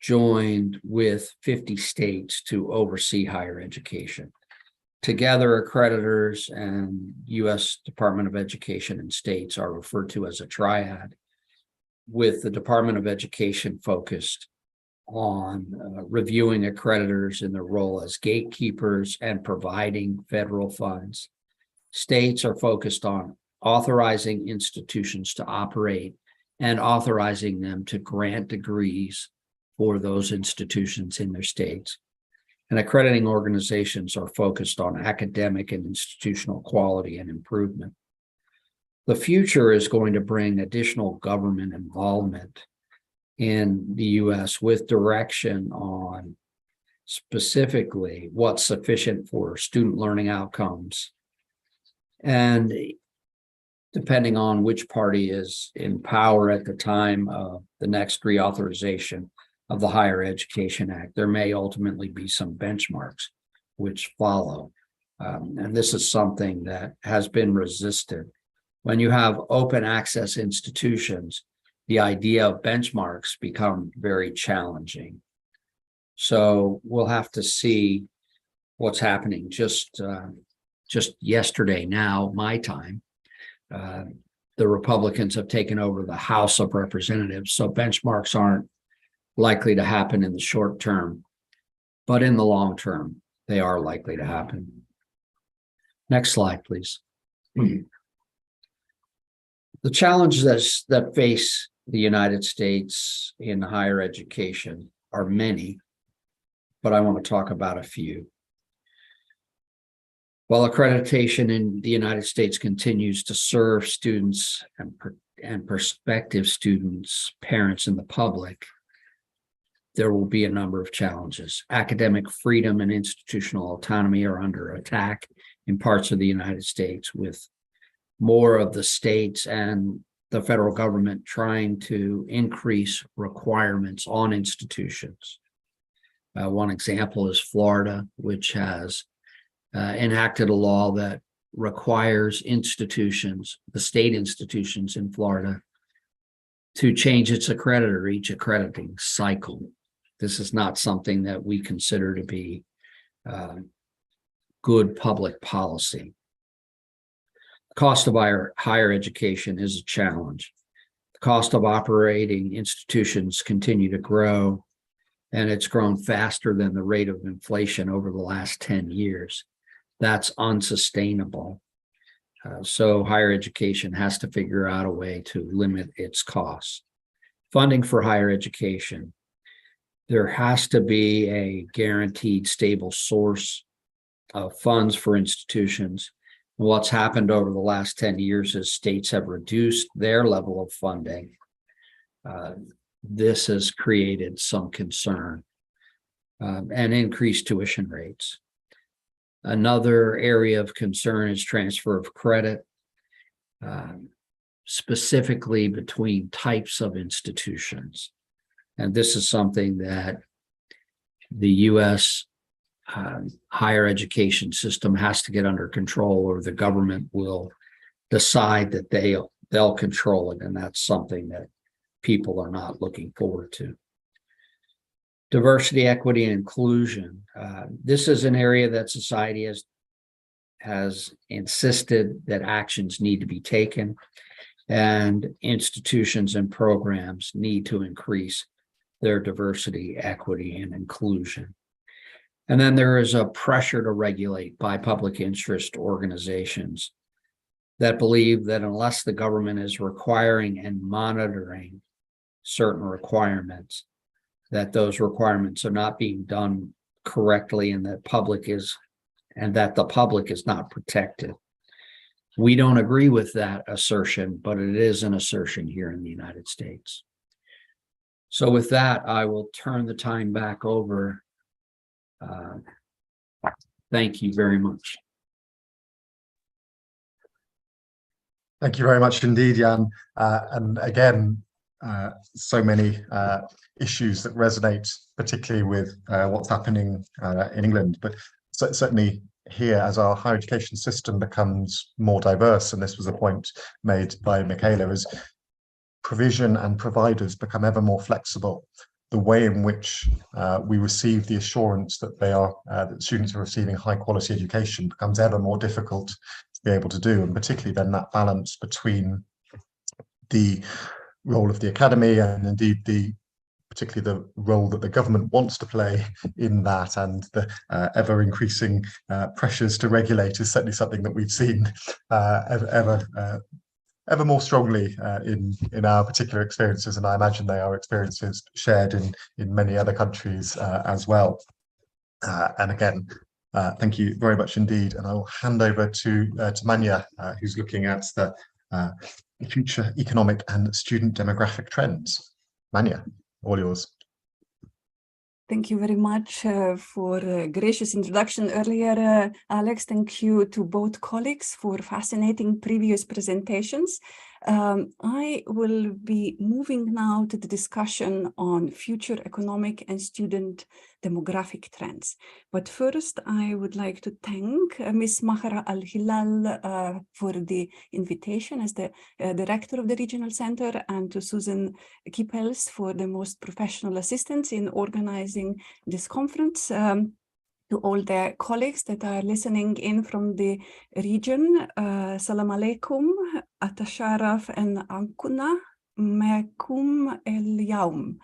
joined with 50 states to oversee higher education. Together, accreditors and U.S. Department of Education and states are referred to as a triad, with the Department of Education focused on reviewing accreditors in their role as gatekeepers and providing federal funds. States are focused on authorizing institutions to operate and authorizing them to grant degrees for those institutions in their states. And accrediting organizations are focused on academic and institutional quality and improvement. The future is going to bring additional government involvement in the U.S. with direction on specifically what's sufficient for student learning outcomes. And depending on which party is in power at the time of the next reauthorization of the Higher Education Act, there may ultimately be some benchmarks which follow. And this is something that has been resisted. When you have open access institutions, the idea of benchmarks become very challenging. So we'll have to see what's happening. Just yesterday, now my time, the Republicans have taken over the House of Representatives, so benchmarks aren't likely to happen in the short term, but in the long term, they are likely to happen. Next slide, please. The challenges that face the United States in higher education are many, but I want to talk about a few. While accreditation in the United States continues to serve students and prospective students, parents, and the public, there will be a number of challenges. Academic freedom and institutional autonomy are under attack in parts of the United States, with more of the states and the federal government trying to increase requirements on institutions. One example is Florida, which has enacted a law that requires institutions, the state institutions in Florida, to change its accreditor each accrediting cycle. This is not something that we consider to be good public policy. The cost of higher education is a challenge. The cost of operating institutions continue to grow, and it's grown faster than the rate of inflation over the last 10 years. That's unsustainable. So higher education has to figure out a way to limit its costs. Funding for higher education. There has to be a guaranteed stable source of funds for institutions. And what's happened over the last 10 years is states have reduced their level of funding. This has created some concern and increased tuition rates. Another area of concern is transfer of credit, specifically between types of institutions. And this is something that the U.S. Higher education system has to get under control, or the government will decide that they'll control it. And that's something that people are not looking forward to. Diversity, equity, and inclusion. This is an area that society has insisted that actions need to be taken, and institutions and programs need to increase their diversity, equity, and inclusion. And then there is a pressure to regulate by public interest organizations that believe that unless the government is requiring and monitoring certain requirements, that those requirements are not being done correctly, and that the public is not protected. We don't agree with that assertion, but it is an assertion here in the United States. So with that, I will turn the time back over. Thank you very much. Thank you very much indeed, Jan. And again, so many issues that resonate, particularly with what's happening in England, but certainly here, as our higher education system becomes more diverse, and this was a point made by Michaela, as provision and providers become ever more flexible, the way in which we receive the assurance that that students are receiving high quality education becomes ever more difficult to be able to do, and particularly then that balance between the role of the academy and indeed particularly the role that the government wants to play in that, and the ever increasing pressures to regulate is certainly something that we've seen ever more strongly in our particular experiences, and I imagine they are experiences shared in many other countries as well. And again, thank you very much indeed, and I will hand over to Manya, who's looking at the future economic and student demographic trends. Manya, all yours. Thank you very much for a gracious introduction earlier, Alex. Thank you to both colleagues for fascinating previous presentations. I will be moving now to the discussion on future economic and student demographic trends. But first, I would like to thank Ms. Mahara Al-Hilal for the invitation as the director of the Regional Center, and to Susan Kippels for the most professional assistance in organizing this conference. To all the colleagues that are listening in from the region, Salam alaikum, Atasharaf and Ankuna, Mekum el Yaum.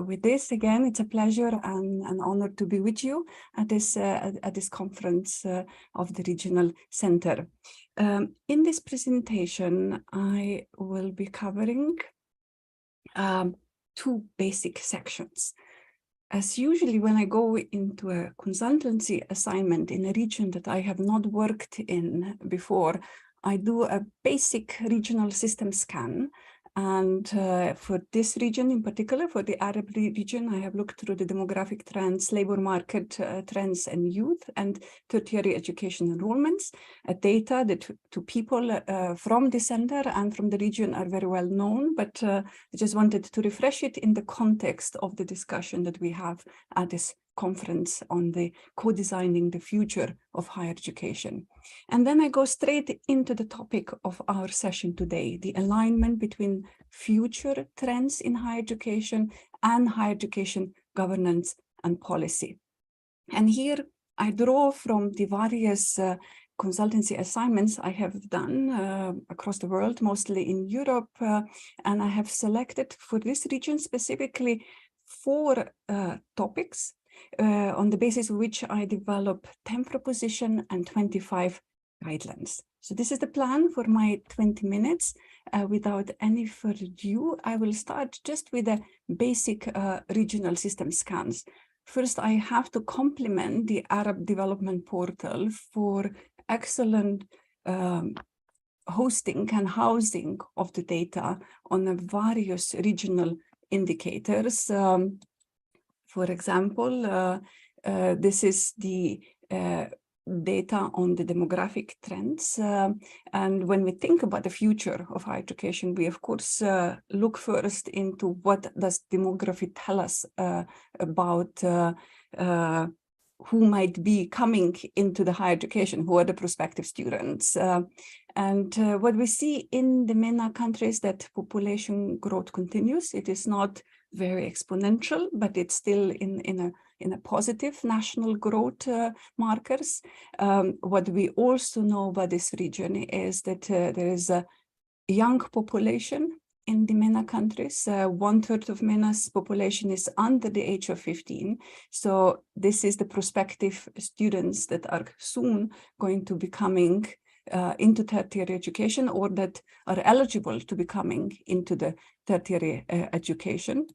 With this, again, it's a pleasure and an honor to be with you at this conference of the Regional Center. In this presentation, I will be covering two basic sections. As usually when I go into a consultancy assignment in a region that I have not worked in before, I do a basic regional system scan. And for this region in particular, for the Arab region, I have looked through the demographic trends, labor market trends and youth, and tertiary education enrollments, data that to people from the center and from the region are very well known, but I just wanted to refresh it in the context of the discussion that we have at this conference on the co-designing the future of higher education. And then I go straight into the topic of our session today, the alignment between future trends in higher education and higher education governance and policy. And here I draw from the various consultancy assignments I have done across the world, mostly in Europe, and I have selected for this region specifically 4 topics on the basis of which I develop 10 propositions and 25 guidelines. So this is the plan for my 20 minutes. Without any further ado, I will start just with the basic regional system scans. First, I have to compliment the Arab Development Portal for excellent hosting and housing of the data on the various regional indicators. For example, this is the data on the demographic trends. And when we think about the future of higher education, we of course look first into what does demography tell us about who might be coming into the higher education, who are the prospective students. And what we see in the MENA countries that population growth continues. It is not very exponential, but it's still in a positive national growth markers. What we also know about this region is that there is a young population in the MENA countries. 1/3 of MENA's population is under the age of 15. So this is the prospective students that are soon going to be coming into tertiary education, or that are eligible to be coming into the tertiary education.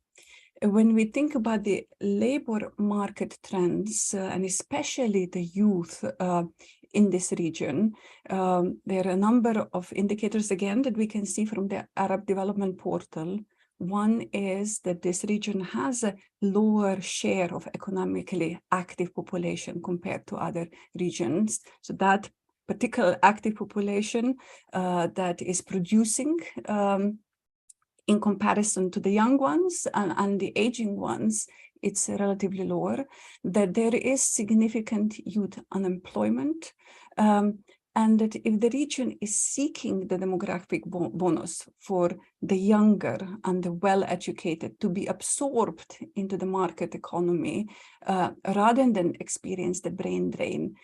When we think about the labor market trends, and especially the youth in this region, there are a number of indicators, again, that we can see from the Arab Development Portal. One is that this region has a lower share of economically active population compared to other regions. So that particular active population that is producing in comparison to the young ones and the aging ones, it's relatively lower, that there is significant youth unemployment, and that if the region is seeking the demographic bonus for the younger and the well-educated to be absorbed into the market economy, rather than experience the brain drain,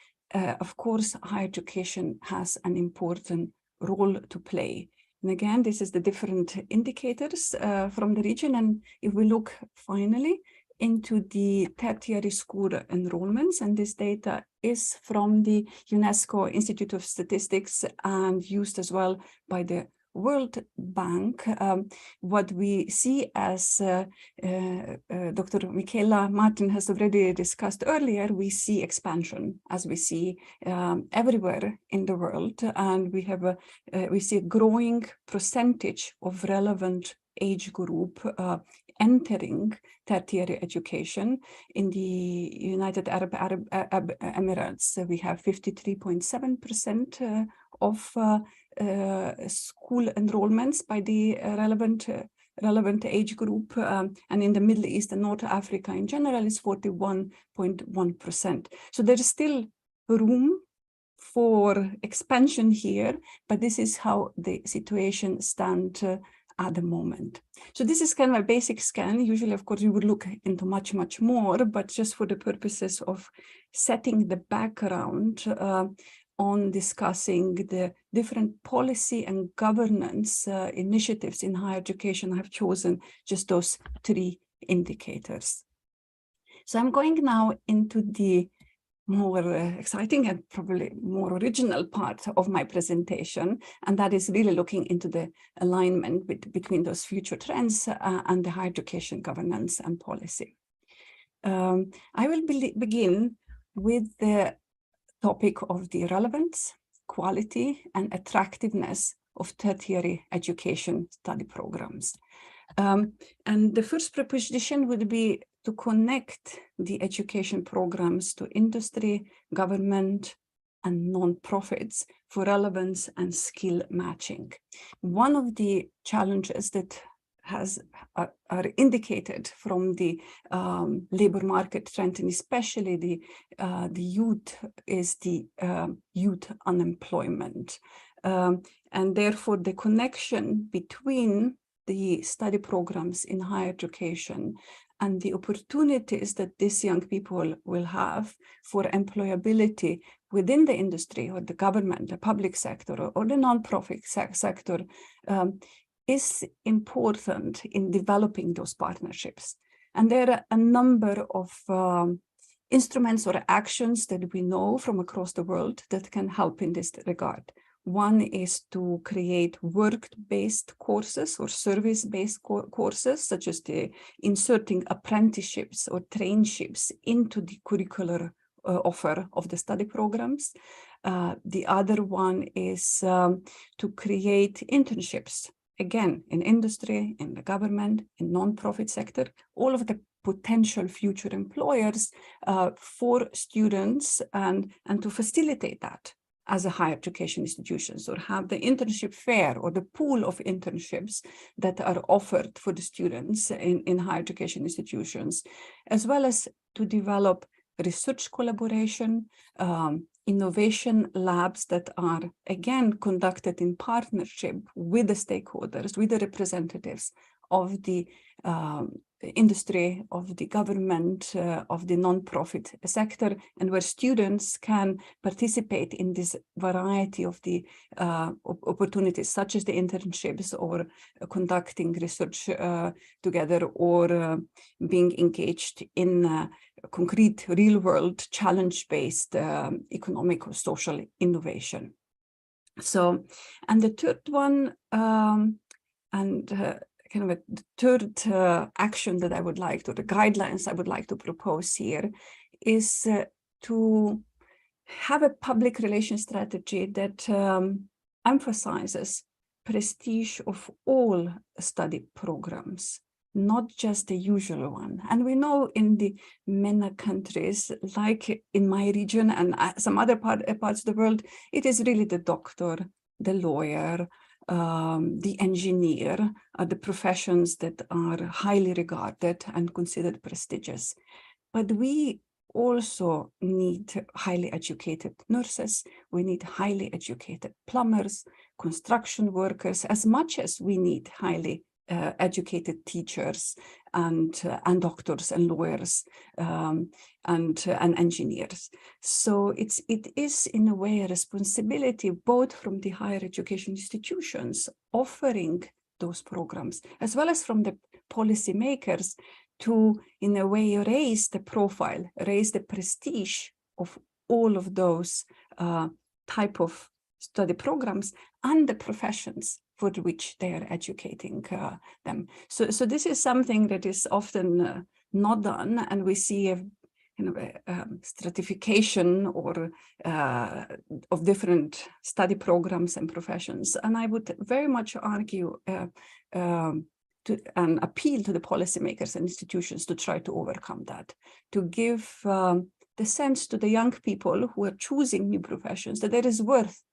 of course, higher education has an important role to play. And again, this is the different indicators from the region. And if we look finally into the tertiary school enrollments, and this data is from the UNESCO Institute of Statistics and used as well by the World Bank, what we see, as Dr. Michaela Martin has already discussed earlier, we see expansion, as we see everywhere in the world, and we see a growing percentage of relevant age group entering tertiary education. In the United Arab Emirates, we have 53.7% of school enrollments by the relevant age group, and in the Middle East and North Africa in general is 41.1%. So there is still room for expansion here, but this is how the situation stands at the moment. So this is kind of a basic scan. Usually, of course, we would look into much, much more, but just for the purposes of setting the background on discussing the different policy and governance initiatives in higher education, I have chosen just those 3 indicators. So I'm going now into the more exciting and probably more original part of my presentation, and that is really looking into the alignment between those future trends and the higher education governance and policy. I will begin with the topic of the relevance, quality, and attractiveness of tertiary education study programs. And the first proposition would be to connect the education programs to industry, government, and non-profits for relevance and skill matching. One of the challenges that are indicated from the labor market trend, and especially the youth, is the youth unemployment. And therefore, the connection between the study programs in higher education and the opportunities that these young people will have for employability within the industry or the government, the public sector, or the nonprofit sector is important in developing those partnerships. And there are a number of instruments or actions that we know from across the world that can help in this regard. One is to create work-based courses or service-based courses, such as the inserting apprenticeships or traineeships into the curricular offer of the study programs. The other one is to create internships, again, in industry, in the government, in non-profit sector, all of the potential future employers for students, and to facilitate that as a higher education institutions, or have the internship fair or the pool of internships that are offered for the students in higher education institutions, as well as to develop research collaboration, innovation labs that are, again, conducted in partnership with the stakeholders, with the representatives of the industry, of the government, of the nonprofit sector, and where students can participate in this variety of the opportunities, such as the internships, or conducting research together, or being engaged in concrete, real-world, challenge-based economic or social innovation. So, and the third one, kind of the third action that I would like to, the guidelines I would like to propose here, is to have a public relations strategy that emphasizes prestige of all study programs, not just the usual one. And we know in the MENA countries, like in my region and some other parts of the world, it is really the doctor, the lawyer, the engineer are the professions that are highly regarded and considered prestigious. But we also need highly educated nurses. We need highly educated plumbers, construction workers, as much as we need highly educated teachers and doctors and lawyers and engineers. So it is in a way a responsibility both from the higher education institutions offering those programs, as well as from the policymakers, to in a way raise the profile, raise the prestige of all of those type of study programs and the professions for which they are educating them. So this is something that is often not done, and we see a stratification or of different study programs and professions. And I would very much argue and appeal to the policymakers and institutions to try to overcome that, to give the sense to the young people who are choosing new professions that there is worth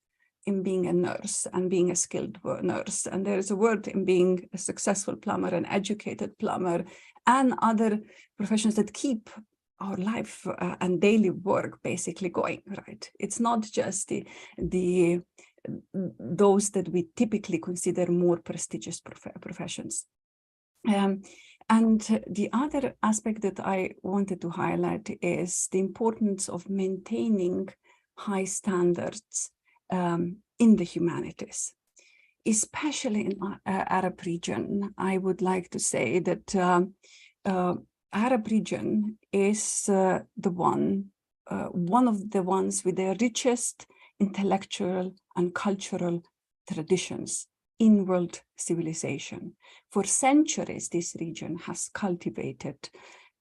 in being a nurse and being a skilled nurse, and there is a word in being a successful plumber, an educated plumber, and other professions that keep our life and daily work basically going, right? It's not just those that we typically consider more prestigious professions. And the other aspect that I wanted to highlight is the importance of maintaining high standards in the humanities, especially in Arab region. I would like to say that Arab region is one of the ones with the richest intellectual and cultural traditions in world civilization. For centuries, this region has cultivated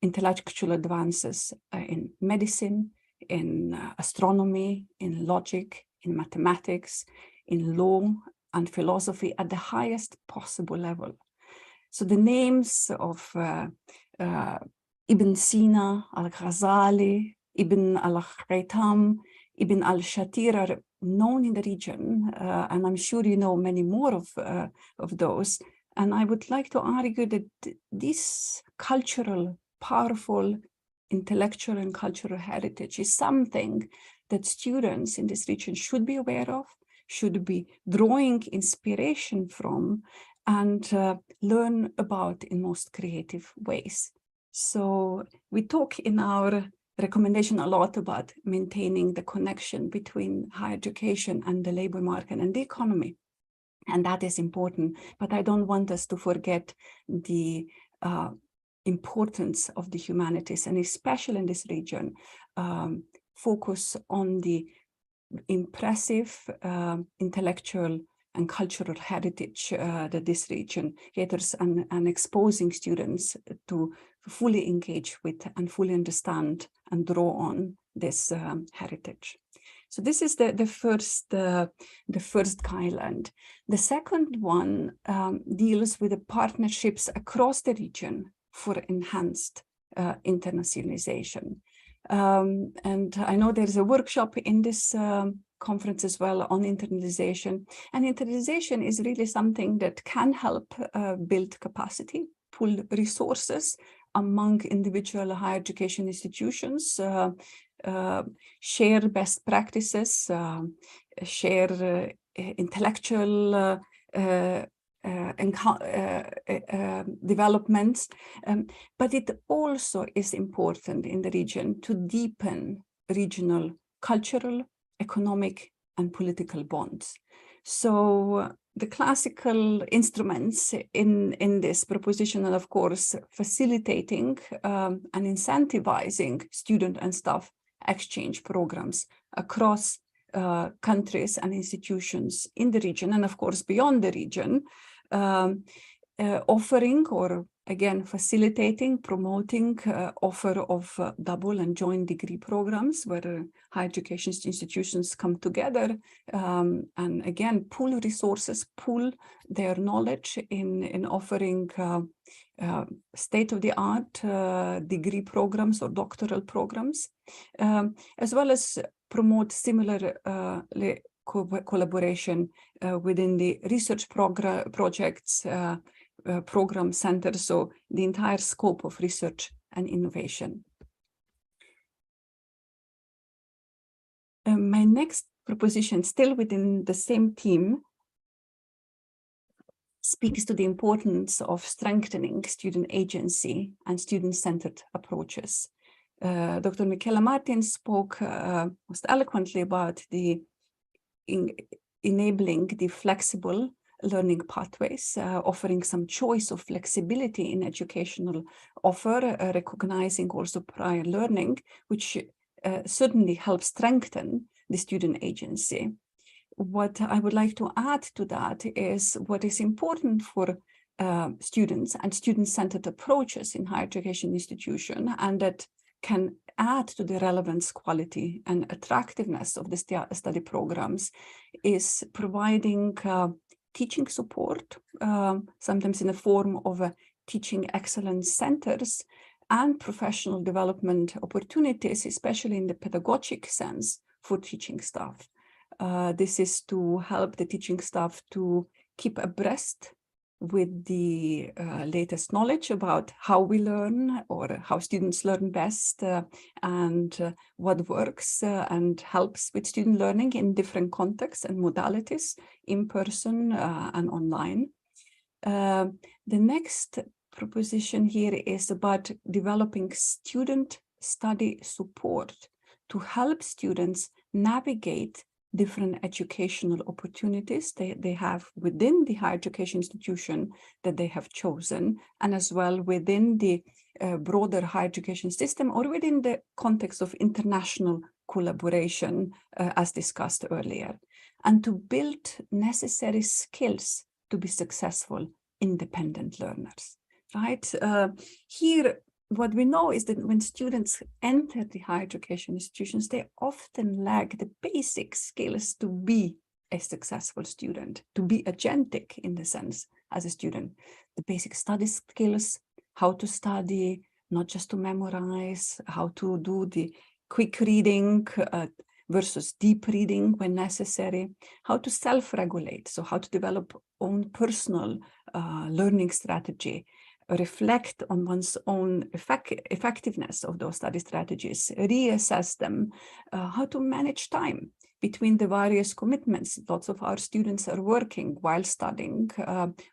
intellectual advances in medicine, in astronomy, in logic, in mathematics, in law and philosophy at the highest possible level. So the names of Ibn Sina, Al-Ghazali, Ibn al-Khaytham, Ibn al-Shatir are known in the region, and I'm sure you know many more of those. And I would like to argue that this cultural, powerful, intellectual and cultural heritage is something that students in this region should be aware of, should be drawing inspiration from, and learn about in most creative ways. So we talk in our recommendation a lot about maintaining the connection between higher education and the labor market and the economy. And that is important, but I don't want us to forget the importance of the humanities, and especially in this region, focus on the impressive intellectual and cultural heritage that this region caters, and exposing students to fully engage with and fully understand and draw on this heritage. So this is the first guideline. The second one deals with the partnerships across the region for enhanced internationalization. And I know there's a workshop in this conference as well on internalization. And internalization is really something that can help build capacity, pool resources among individual higher education institutions, share best practices, share intellectual developments, but it also is important in the region to deepen regional cultural, economic, and political bonds. So the classical instruments in this proposition are, of course, facilitating and incentivizing student and staff exchange programs across countries and institutions in the region, and of course beyond the region, offering, or again facilitating, promoting offer of double and joint degree programs where higher education institutions come together and again pool resources, pool their knowledge in offering state-of-the-art degree programs or doctoral programs, as well as promote similar collaboration within the research projects, program centers, so the entire scope of research and innovation. My next proposition, still within the same theme, speaks to the importance of strengthening student agency and student-centered approaches. Dr. Michela Martin spoke most eloquently about the enabling the flexible learning pathways, offering some choice of flexibility in educational offer, recognizing also prior learning, which certainly helps strengthen the student agency. What I would like to add to that is what is important for students and student-centered approaches in higher education institution, and that can add to the relevance, quality, and attractiveness of the study programs, is providing teaching support, sometimes in the form of teaching excellence centers and professional development opportunities, especially in the pedagogic sense for teaching staff. This is to help the teaching staff to keep abreast with the latest knowledge about how we learn or how students learn best and what works and helps with student learning in different contexts and modalities, in person and online. The next proposition here is about developing student study support to help students navigate different educational opportunities they have within the higher education institution that they have chosen, and as well within the broader higher education system or within the context of international collaboration, as discussed earlier, and to build necessary skills to be successful independent learners, right? Here, what we know is that when students enter the higher education institutions, they often lack the basic skills to be a successful student, to be agentic in the sense as a student. The basic study skills, how to study, not just to memorize, how to do the quick reading versus deep reading when necessary, how to self-regulate, so how to develop own personal learning strategy, reflect on one's own effectiveness of those study strategies, reassess them, how to manage time between the various commitments. Lots of our students are working while studying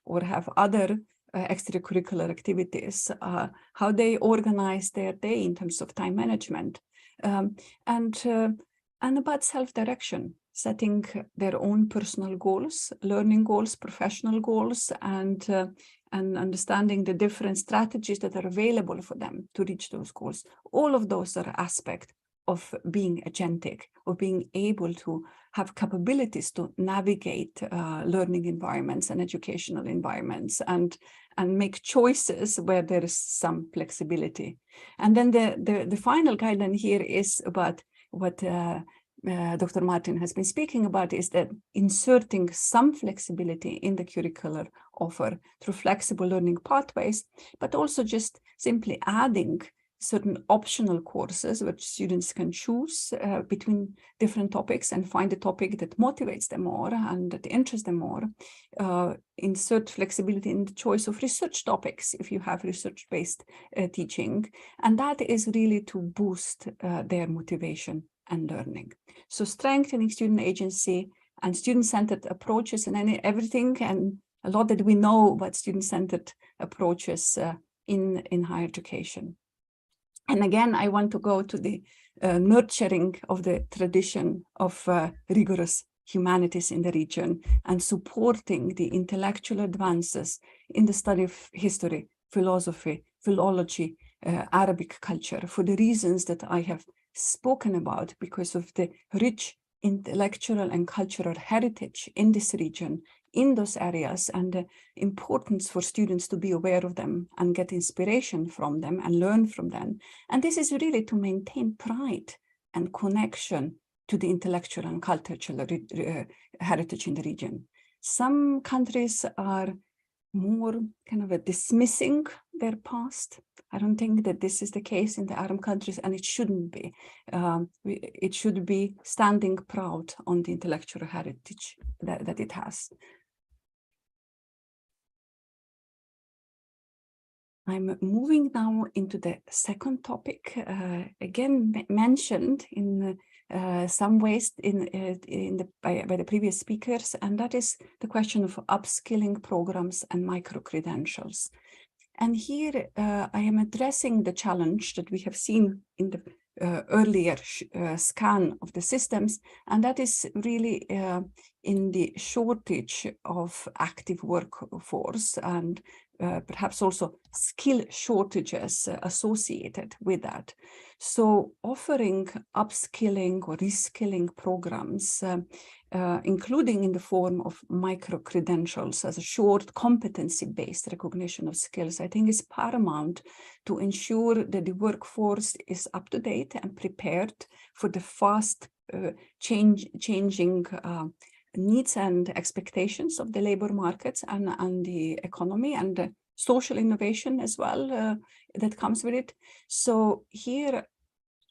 or have other extracurricular activities, how they organize their day in terms of time management, and about self-direction, setting their own personal goals, learning goals, professional goals, and understanding the different strategies that are available for them to reach those goals. All of those are aspects of being agentic, of being able to have capabilities to navigate learning environments and educational environments, and make choices where there is some flexibility. And then the final guideline here is about what Dr. Martin has been speaking about, is that inserting some flexibility in the curricular offer through flexible learning pathways, but also just simply adding certain optional courses which students can choose between different topics and find a topic that motivates them more and that interests them more. Insert flexibility in the choice of research topics if you have research-based teaching. And that is really to boost their motivation and learning. So strengthening student agency and student-centered approaches and everything, and a lot that we know about student-centered approaches in higher education. And again, I want to go to the nurturing of the tradition of rigorous humanities in the region and supporting the intellectual advances in the study of history, philosophy, philology, Arabic culture, for the reasons that I have spoken about, because of the rich intellectual and cultural heritage in this region, in those areas, and the importance for students to be aware of them and get inspiration from them and learn from them. And this is really to maintain pride and connection to the intellectual and cultural heritage in the region. Some countries are more kind of dismissing their past. I don't think that this is the case in the Arab countries, and it shouldn't be. It should be standing proud on the intellectual heritage that it has. I'm moving now into the second topic, again mentioned in some ways by the previous speakers, and that is the question of upskilling programs and micro-credentials. And here I am addressing the challenge that we have seen in the earlier scan of the systems, and that is really in the shortage of active workforce and perhaps also skill shortages associated with that. So offering upskilling or reskilling programs, including in the form of micro-credentials as a short competency-based recognition of skills, I think is paramount to ensure that the workforce is up to date and prepared for the fast changing needs and expectations of the labor markets and the economy and the social innovation as well that comes with it. So here,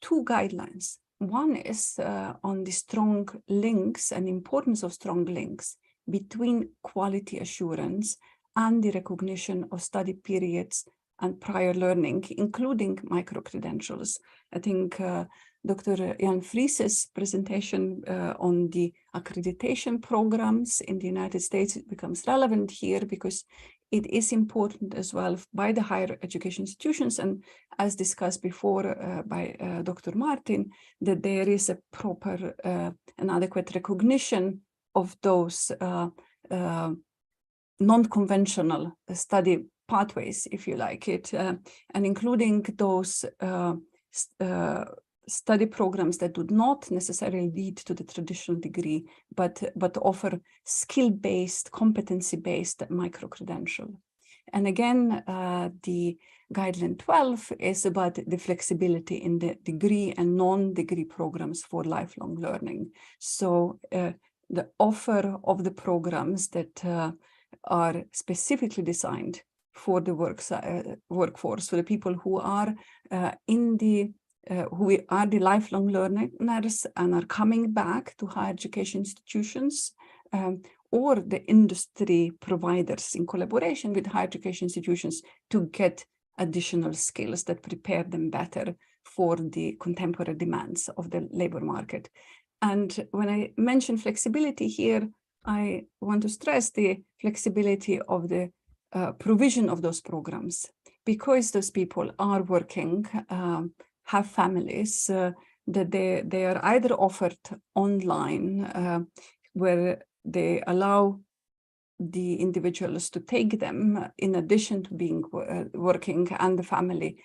two guidelines. One is on the strong links and importance of strong links between quality assurance and the recognition of study periods and prior learning, including micro-credentials. I think Dr. Jan Fries's presentation on the accreditation programs in the United States becomes relevant here because it is important as well by the higher education institutions, and as discussed before by Dr. Martin, that there is a proper and adequate recognition of those non-conventional study pathways, if you like it, and including those study programs that do not necessarily lead to the traditional degree, but offer skill-based, competency-based micro-credential. And again, the guideline 12 is about the flexibility in the degree and non-degree programs for lifelong learning. So the offer of the programs that are specifically designed for the workforce, for the people who are who are the lifelong learners and are coming back to higher education institutions, or the industry providers in collaboration with higher education institutions to get additional skills that prepare them better for the contemporary demands of the labor market. And when I mention flexibility here, I want to stress the flexibility of the provision of those programs, because those people are working, have families, that they are either offered online, where they allow the individuals to take them in addition to being working and the family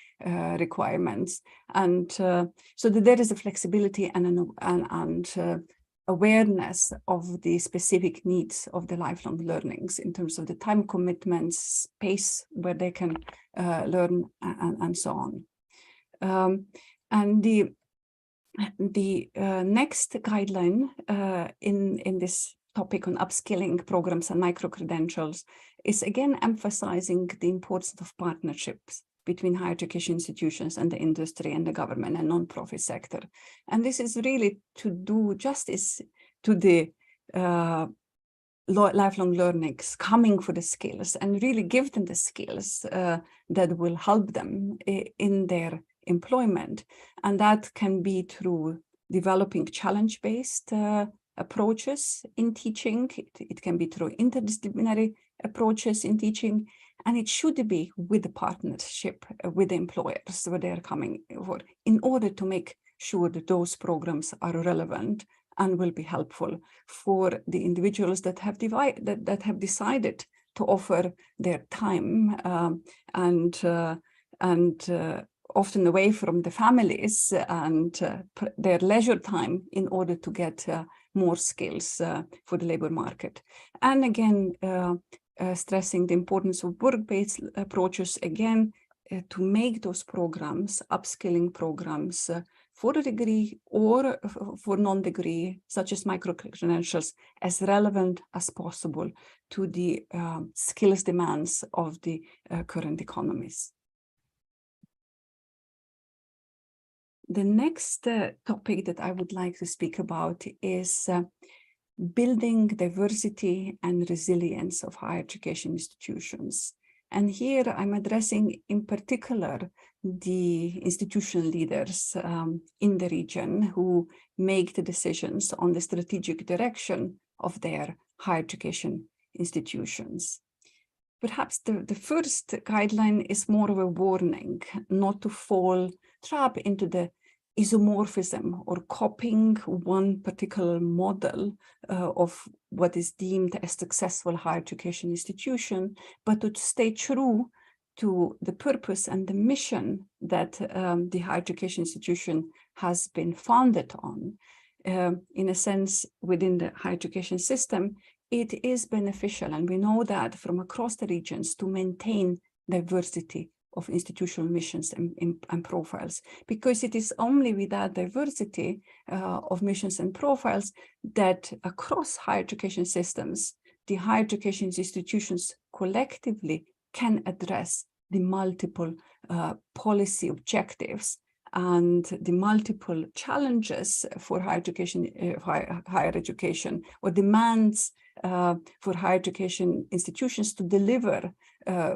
requirements, and so that there is a flexibility and awareness of the specific needs of the lifelong learnings in terms of the time commitments, space where they can learn, and so on. And the next guideline in this topic on upskilling programs and micro-credentials is again emphasizing the importance of partnerships between higher education institutions and the industry and the government and non-profit sector. And this is really to do justice to the lifelong learners coming for the skills and really give them the skills that will help them in their employment. And that can be through developing challenge-based approaches in teaching. It can be through interdisciplinary approaches in teaching, and it should be with the partnership with the employers where they are coming for, in order to make sure that those programs are relevant and will be helpful for the individuals that have decided to offer their time and often away from the families and their leisure time in order to get more skills for the labor market. And again, stressing the importance of work-based approaches, again, to make those programs, upskilling programs for a degree or for non-degree, such as micro-credentials, as relevant as possible to the skills demands of the current economies. The next topic that I would like to speak about is building diversity and resilience of higher education institutions. And here I'm addressing in particular the institutional leaders in the region who make the decisions on the strategic direction of their higher education institutions. Perhaps the first guideline is more of a warning not to fall trap into the isomorphism or copying one particular model of what is deemed a successful higher education institution, but to stay true to the purpose and the mission that the higher education institution has been founded on. In a sense, within the higher education system, it is beneficial, and we know that from across the regions, to maintain diversity of institutional missions and profiles, because it is only with that diversity of missions and profiles that across higher education systems, the higher education institutions collectively can address the multiple policy objectives and the multiple challenges for higher education or demands for higher education institutions to deliver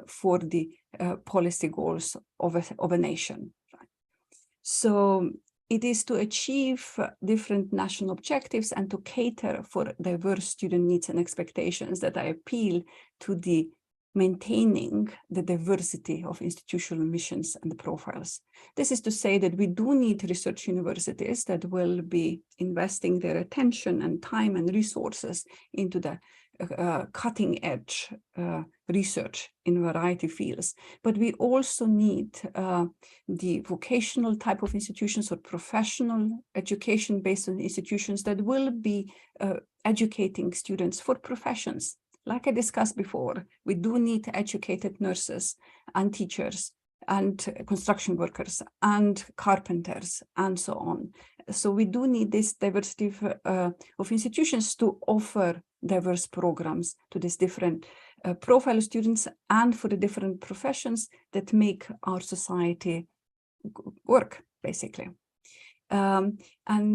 for the policy goals of a nation. So it is to achieve different national objectives and to cater for diverse student needs and expectations that I appeal to the maintaining the diversity of institutional missions and the profiles. This is to say that we do need research universities that will be investing their attention and time and resources into the cutting edge research in a variety of fields. But we also need the vocational type of institutions or professional education based on institutions that will be educating students for professions. Like I discussed before, we do need educated nurses and teachers and construction workers and carpenters and so on. So we do need this diversity of institutions to offer diverse programs to these different profile of students and for the different professions that make our society work, basically. And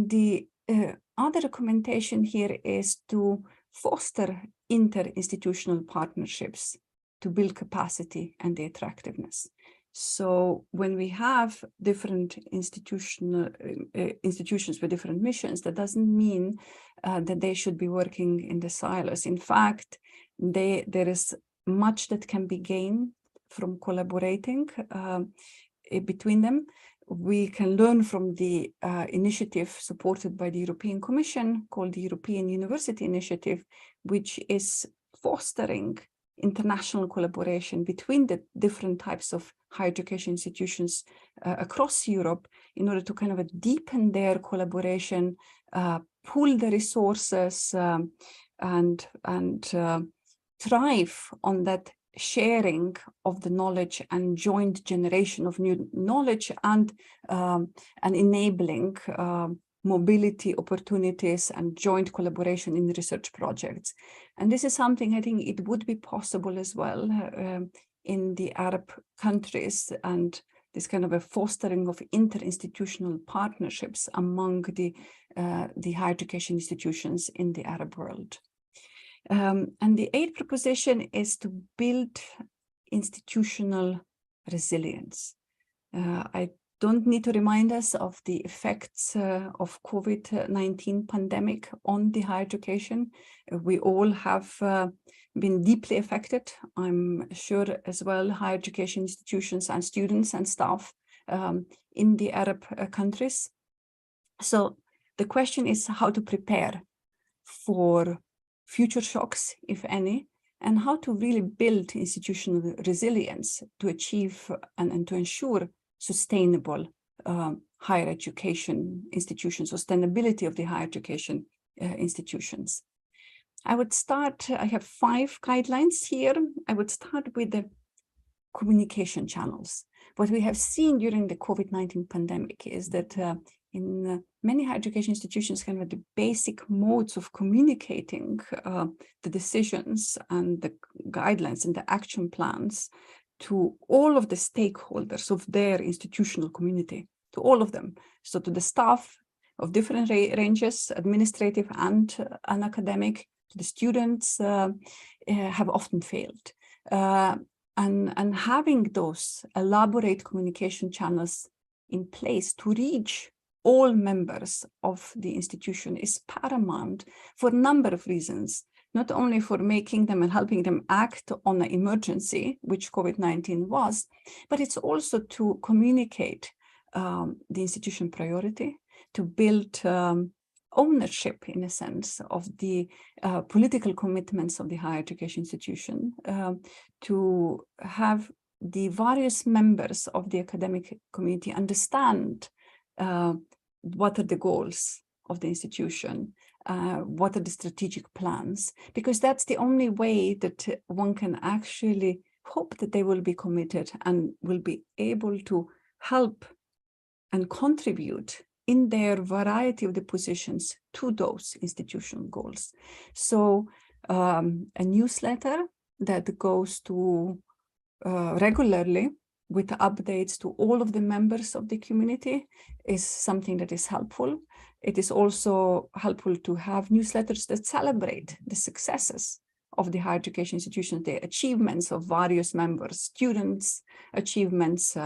the other recommendation here is to foster inter-institutional partnerships to build capacity and the attractiveness. So when we have different institutions with different missions, that doesn't mean that they should be working in the silos. In fact, there is much that can be gained from collaborating between them. We can learn from the initiative supported by the European Commission called the European University Initiative, which is fostering international collaboration between the different types of higher education institutions across Europe in order to kind of deepen their collaboration, pool the resources, and thrive on that sharing of the knowledge and joint generation of new knowledge, and enabling mobility opportunities and joint collaboration in research projects. And this is something I think it would be possible as well in the Arab countries, and this kind of a fostering of interinstitutional partnerships among the higher education institutions in the Arab world. And the eighth proposition is to build institutional resilience. I don't need to remind us of the effects of COVID-19 pandemic on the higher education. We all have been deeply affected. I'm sure as well higher education institutions and students and staff in the Arab countries. So the question is how to prepare for future shocks, if any, and how to really build institutional resilience to achieve and to ensure sustainable higher education institutions, sustainability of the higher education institutions. I would start, I have 5 guidelines here. I would start with the communication channels. What we have seen during the COVID-19 pandemic is that in many higher education institutions, kind of the basic modes of communicating the decisions and the guidelines and the action plans to all of the stakeholders of their institutional community, to all of them. So to the staff of different ranges, administrative and academic, to the students have often failed. And having those elaborate communication channels in place to reach all members of the institution is paramount for a number of reasons, not only for making them and helping them act on an emergency, which COVID-19 was, but it's also to communicate the institution priority, to build ownership, in a sense, of the political commitments of the higher education institution, to have the various members of the academic community understand what are the goals of the institution, what are the strategic plans, because that's the only way that one can actually hope that they will be committed and will be able to help and contribute in their variety of the positions to those institutional goals. So a newsletter that goes to regularly with updates to all of the members of the community is something that is helpful. It is also helpful to have newsletters that celebrate the successes of the higher education institutions, the achievements of various members, students, achievements,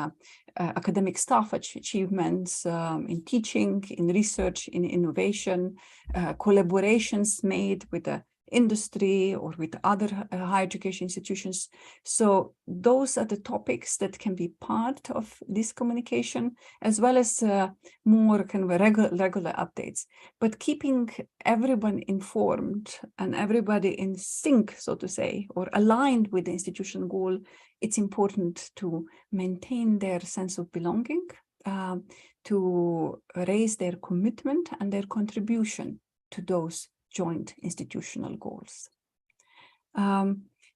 academic staff achievements in teaching, in research, in innovation, collaborations made with the industry or with other higher education institutions. So those are the topics that can be part of this communication, as well as more kind of regular updates, but keeping everyone informed and everybody in sync, so to say, or aligned with the institutional goal. It's important to maintain their sense of belonging, to raise their commitment and their contribution to those joint institutional goals.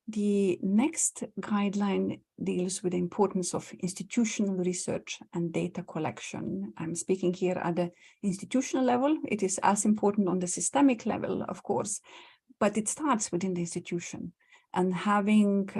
The next guideline deals with the importance of institutional research and data collection. I'm speaking here at the institutional level. It is as important on the systemic level, of course, but it starts within the institution, and having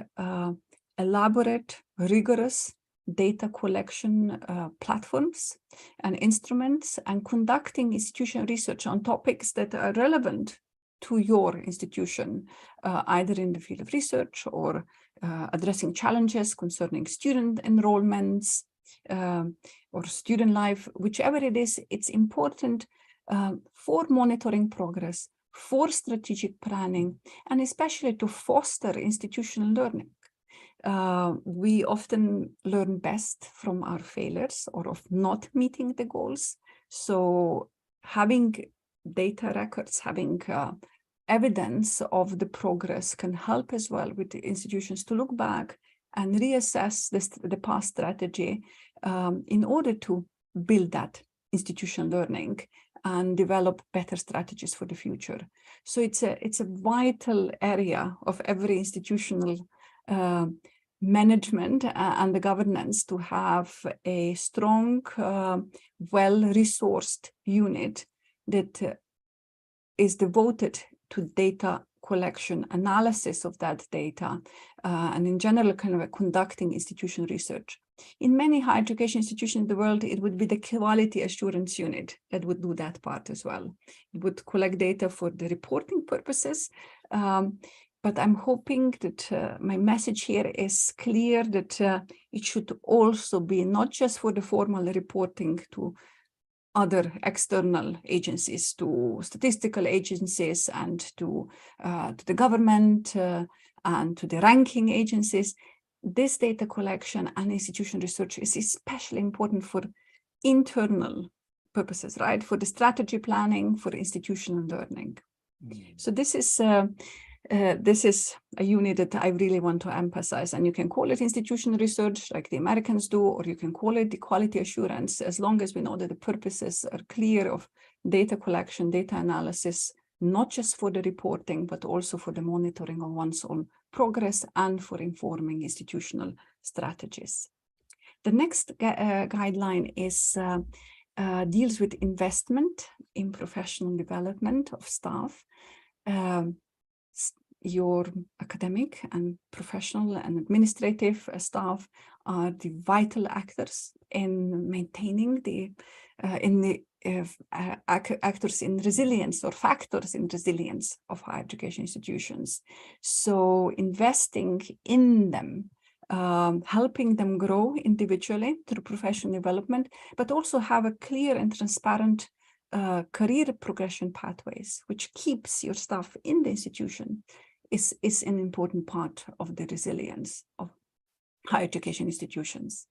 elaborate, rigorous data collection platforms and instruments, and conducting institutional research on topics that are relevant to your institution, either in the field of research or addressing challenges concerning student enrollments or student life, whichever it is, it's important for monitoring progress, for strategic planning, and especially to foster institutional learning. We often learn best from our failures or of not meeting the goals. So having data records, having evidence of the progress can help as well with the institutions to look back and reassess the past strategy in order to build that institutional learning and develop better strategies for the future. So it's a vital area of every institutional management and the governance to have a strong, well-resourced unit that is devoted to data collection, analysis of that data, and in general, kind of conducting institutional research. In many higher education institutions in the world, it would be the quality assurance unit that would do that part as well. It would collect data for the reporting purposes, but I'm hoping that my message here is clear that it should also be not just for the formal reporting to other external agencies, to statistical agencies and to the government and to the ranking agencies. This data collection and institutional research is especially important for internal purposes, right? For the strategy planning, for institutional learning. So this is a unit that I really want to emphasize, and you can call it institutional research like the Americans do, or you can call it the quality assurance, as long as we know that the purposes are clear of data collection, data analysis, not just for the reporting, but also for the monitoring of one's own progress and for informing institutional strategies. The next guideline is deals with investment in professional development of staff. Your academic and professional and administrative staff are the vital actors in maintaining the actors in resilience or factors in resilience of higher education institutions. So investing in them, helping them grow individually through professional development, but also have a clear and transparent career progression pathways, which keeps your staff in the institution, is an important part of the resilience of higher education institutions.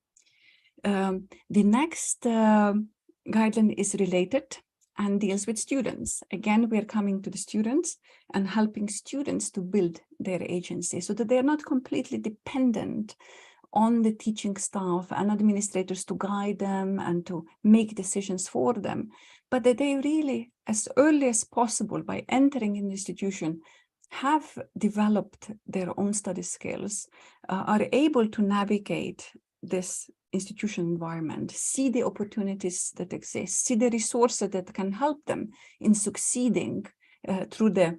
The next guideline is related and deals with students. Again, we are coming to the students and helping students to build their agency so that they are not completely dependent on the teaching staff and administrators to guide them and to make decisions for them, but that they really, as early as possible by entering an institution, have developed their own study skills, are able to navigate this institutional environment, see the opportunities that exist, see the resources that can help them in succeeding through the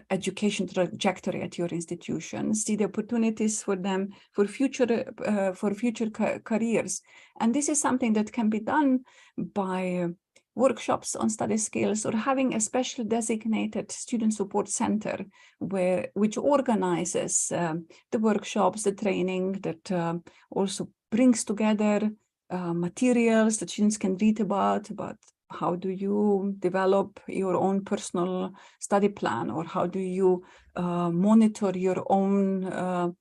education trajectory at your institution, see the opportunities for them for future careers. And this is something that can be done by workshops on study skills, or having a special designated student support center which organizes the workshops, the training, that also brings together materials that students can read about how do you develop your own personal study plan, or how do you monitor your own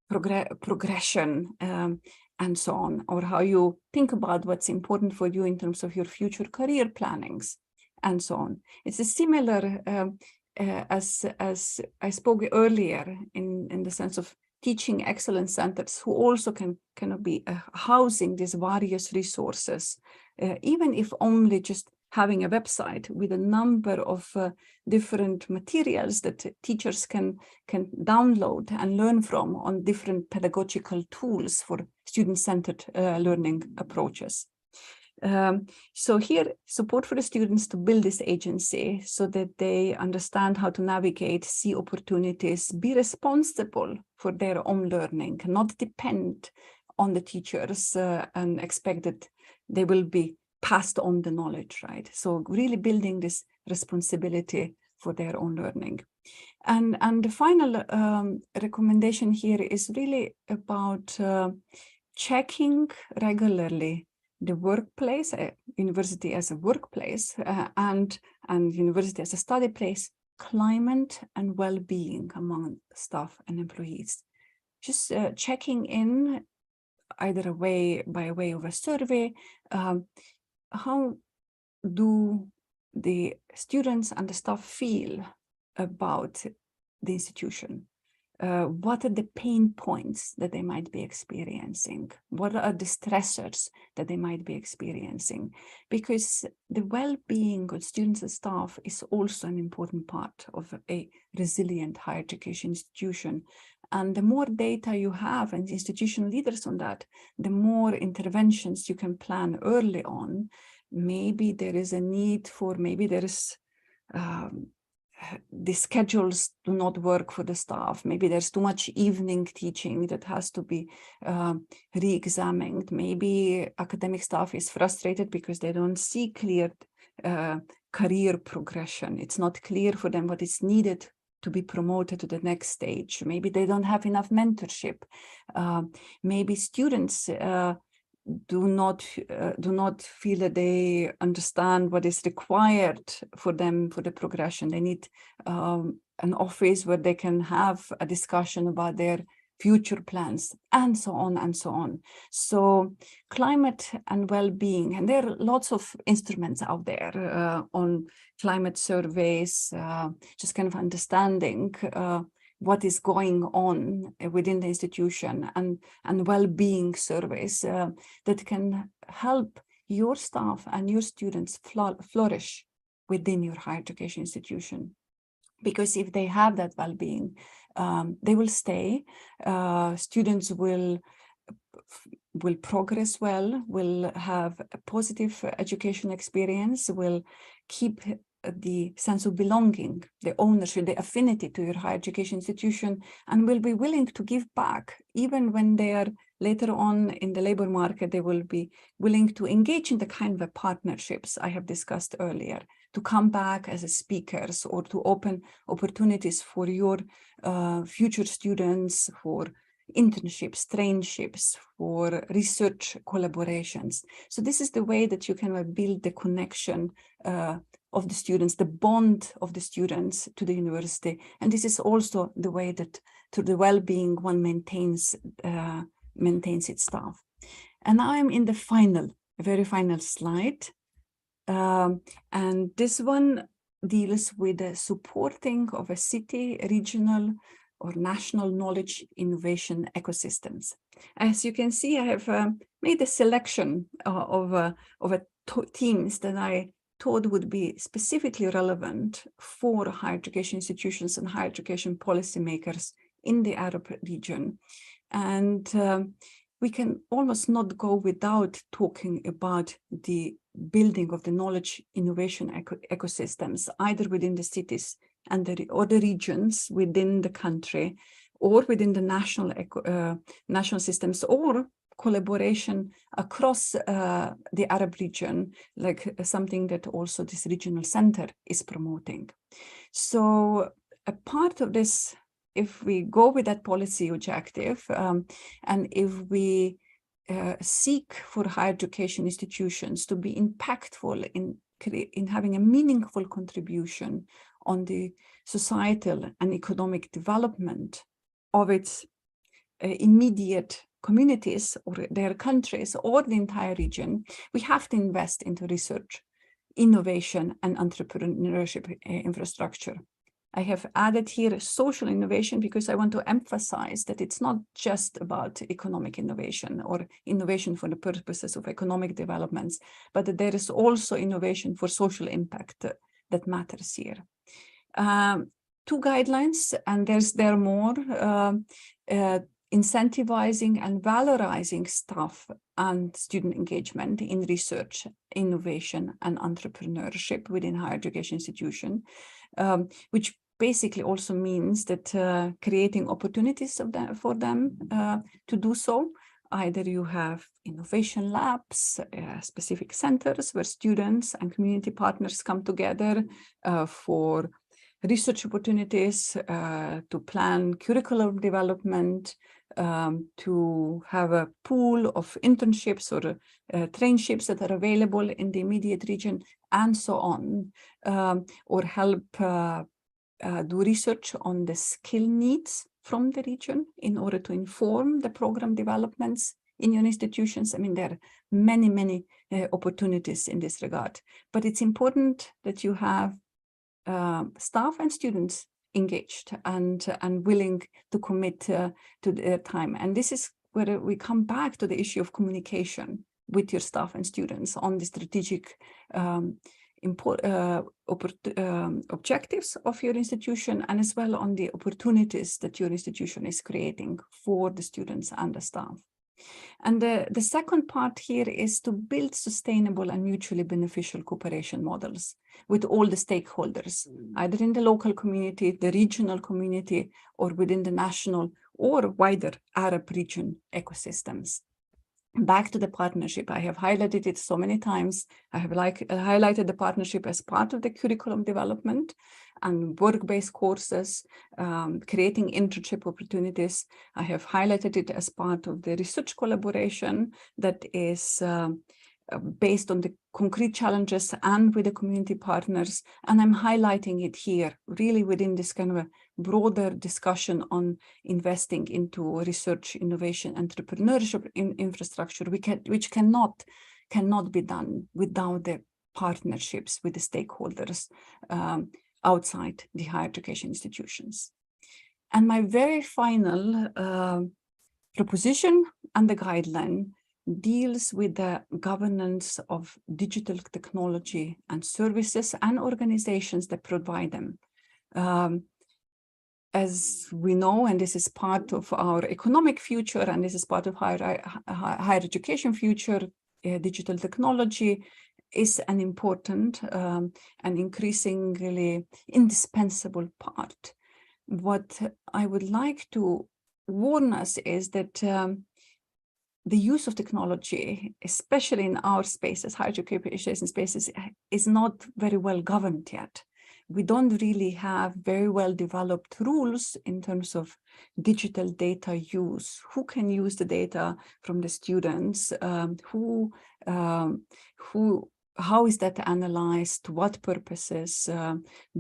progression, and so on, or how you think about what's important for you in terms of your future career plannings, and so on. It's a similar, as I spoke earlier, in the sense of teaching excellence centers, who also can be housing these various resources, even if only just having a website with a number of different materials that teachers can download and learn from on different pedagogical tools for student-centered learning approaches. So here, support for the students to build this agency so that they understand how to navigate, see opportunities, be responsible for their own learning, not depend on the teachers and expect that they will be passed on the knowledge, right? So really building this responsibility for their own learning. And the final recommendation here is really about checking regularly the workplace, university as a workplace, and university as a study place, climate and well-being among staff and employees. Just checking in either by way of a survey, how do the students and the staff feel about the institution? What are the pain points that they might be experiencing? What are the stressors that they might be experiencing? Because the well-being of students and staff is also an important part of a resilient higher education institution. And the more data you have and institutional leaders on that, the more interventions you can plan early on. Maybe there is a need for, maybe there is the schedules do not work for the staff. Maybe there's too much evening teaching that has to be re-examined. Maybe academic staff is frustrated because they don't see clear career progression. It's not clear for them what is needed to be promoted to the next stage. Maybe they don't have enough mentorship. Maybe students do not feel that they understand what is required for them for the progression. They need an office where they can have a discussion about their future plans, and so on and so on. So climate and well-being, and there are lots of instruments out there on climate surveys, just kind of understanding what is going on within the institution, and well-being surveys that can help your staff and your students flourish within your higher education institution. Because if they have that well-being, they will stay. Students will progress well, will have a positive education experience, will keep the sense of belonging, the ownership, the affinity to your higher education institution, and will be willing to give back. Even when they are later on in the labor market, they will be willing to engage in the kind of partnerships I have discussed earlier, to come back as speakers or to open opportunities for your future students, for internships, traineeships, for research collaborations. So this is the way that you can build the connection of the students, the bond of the students to the university. And this is also the way that through the well-being one maintains its staff. And I'm in the very final slide. And this one deals with the supporting of a city, regional, or national knowledge innovation ecosystems. As you can see, I have made a selection of themes that I thought would be specifically relevant for higher education institutions and higher education policymakers in the Arab region. And we can almost not go without talking about the building of the knowledge innovation ecosystems, either within the cities and or the regions within the country, or within the national systems, or collaboration across the Arab region, like something that also this regional center is promoting. So a part of this, if we go with that policy objective, and if we seek for higher education institutions to be impactful in having a meaningful contribution on the societal and economic development of its immediate communities or their countries or the entire region, we have to invest into research, innovation, and entrepreneurship infrastructure. I have added here social innovation because I want to emphasize that it's not just about economic innovation or innovation for the purposes of economic developments, but that there is also innovation for social impact that matters here. Two guidelines, and there are more, incentivizing and valorizing staff and student engagement in research, innovation, and entrepreneurship within higher education institution, which basically also means that creating opportunities for them to do so. Either you have innovation labs, specific centers where students and community partners come together for research opportunities, to plan curriculum development, to have a pool of internships or traineeships that are available in the immediate region, and so on, or help do research on the skill needs from the region in order to inform the program developments in your institutions. I mean, there are many opportunities in this regard, but it's important that you have staff and students engaged and willing to commit to their time. And this is where we come back to the issue of communication with your staff and students on the strategic objectives of your institution, and as well on the opportunities that your institution is creating for the students and the staff. And the second part here is to build sustainable and mutually beneficial cooperation models with all the stakeholders, either in the local community, the regional community, or within the national or wider Arab region ecosystems. Back to the partnership, I have highlighted it so many times. I have highlighted the partnership as part of the curriculum development and work-based courses, creating internship opportunities. I have highlighted it as part of the research collaboration that is based on the concrete challenges and with the community partners. And I'm highlighting it here really within this kind of a broader discussion on investing into research, innovation, entrepreneurship infrastructure, which cannot be done without the partnerships with the stakeholders outside the higher education institutions. And my very final proposition and the guideline deals with the governance of digital technology and services and organizations that provide them. As we know, and this is part of our economic future, and this is part of higher education future, digital technology is an important and increasingly indispensable part. What I would like to warn us is that the use of technology, especially in our spaces, higher education spaces, is not very well governed yet. We don't really have very well developed rules in terms of digital data use. Who can use the data from the students? How is that analyzed? To what purposes?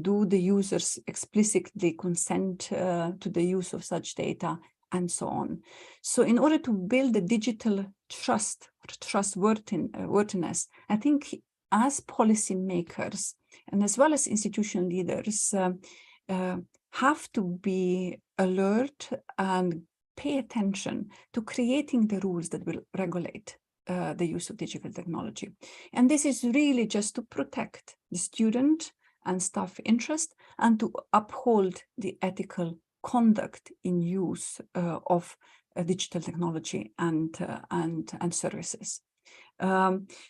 Do the users explicitly consent to the use of such data? And so on. So in order to build the digital trustworthiness, I think as policymakers and as well as institution leaders have to be alert and pay attention to creating the rules that will regulate the use of digital technology. And this is really just to protect the student and staff interest and to uphold the ethical conduct in use of digital technology and services.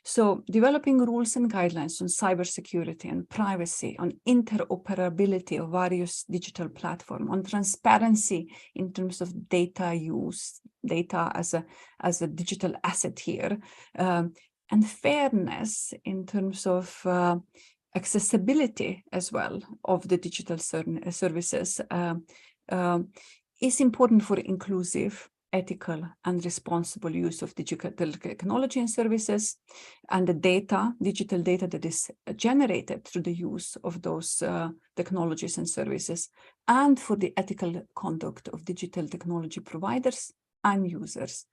So developing rules and guidelines on cybersecurity and privacy, on interoperability of various digital platforms, on transparency in terms of data use, data as a digital asset here, and fairness in terms of accessibility as well of the digital services is important for inclusive, ethical, and responsible use of digital technology and services, and the data, digital data that is generated through the use of those technologies and services, and for the ethical conduct of digital technology providers and users.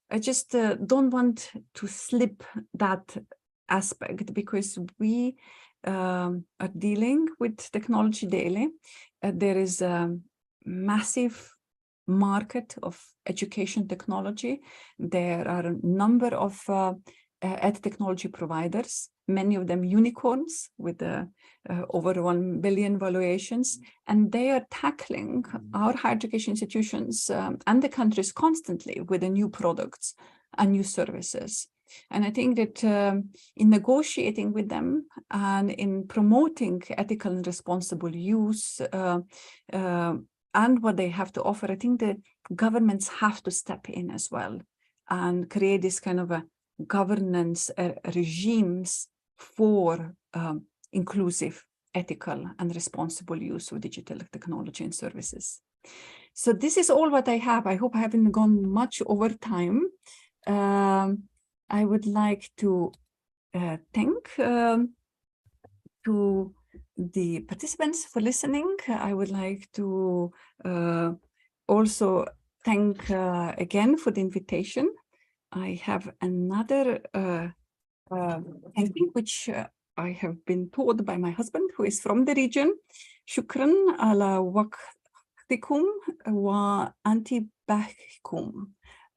I just don't want to slip that aspect, because we are dealing with technology daily. There is a massive market of education technology. There are a number of ed technology providers, many of them unicorns with over 1 billion valuations, and they are tackling our higher education institutions and the countries constantly with the new products and new services. And I think that in negotiating with them and in promoting ethical and responsible use and what they have to offer, I think the governments have to step in as well and create this kind of a governance regimes for inclusive, ethical, and responsible use of digital technology and services. So this is all what I have. I hope I haven't gone much over time. I would like to thank to the participants for listening. I would like to also thank again for the invitation. I have another thanking which I have been told by my husband, who is from the region. Shukran ala waqtikum wa antibahkum.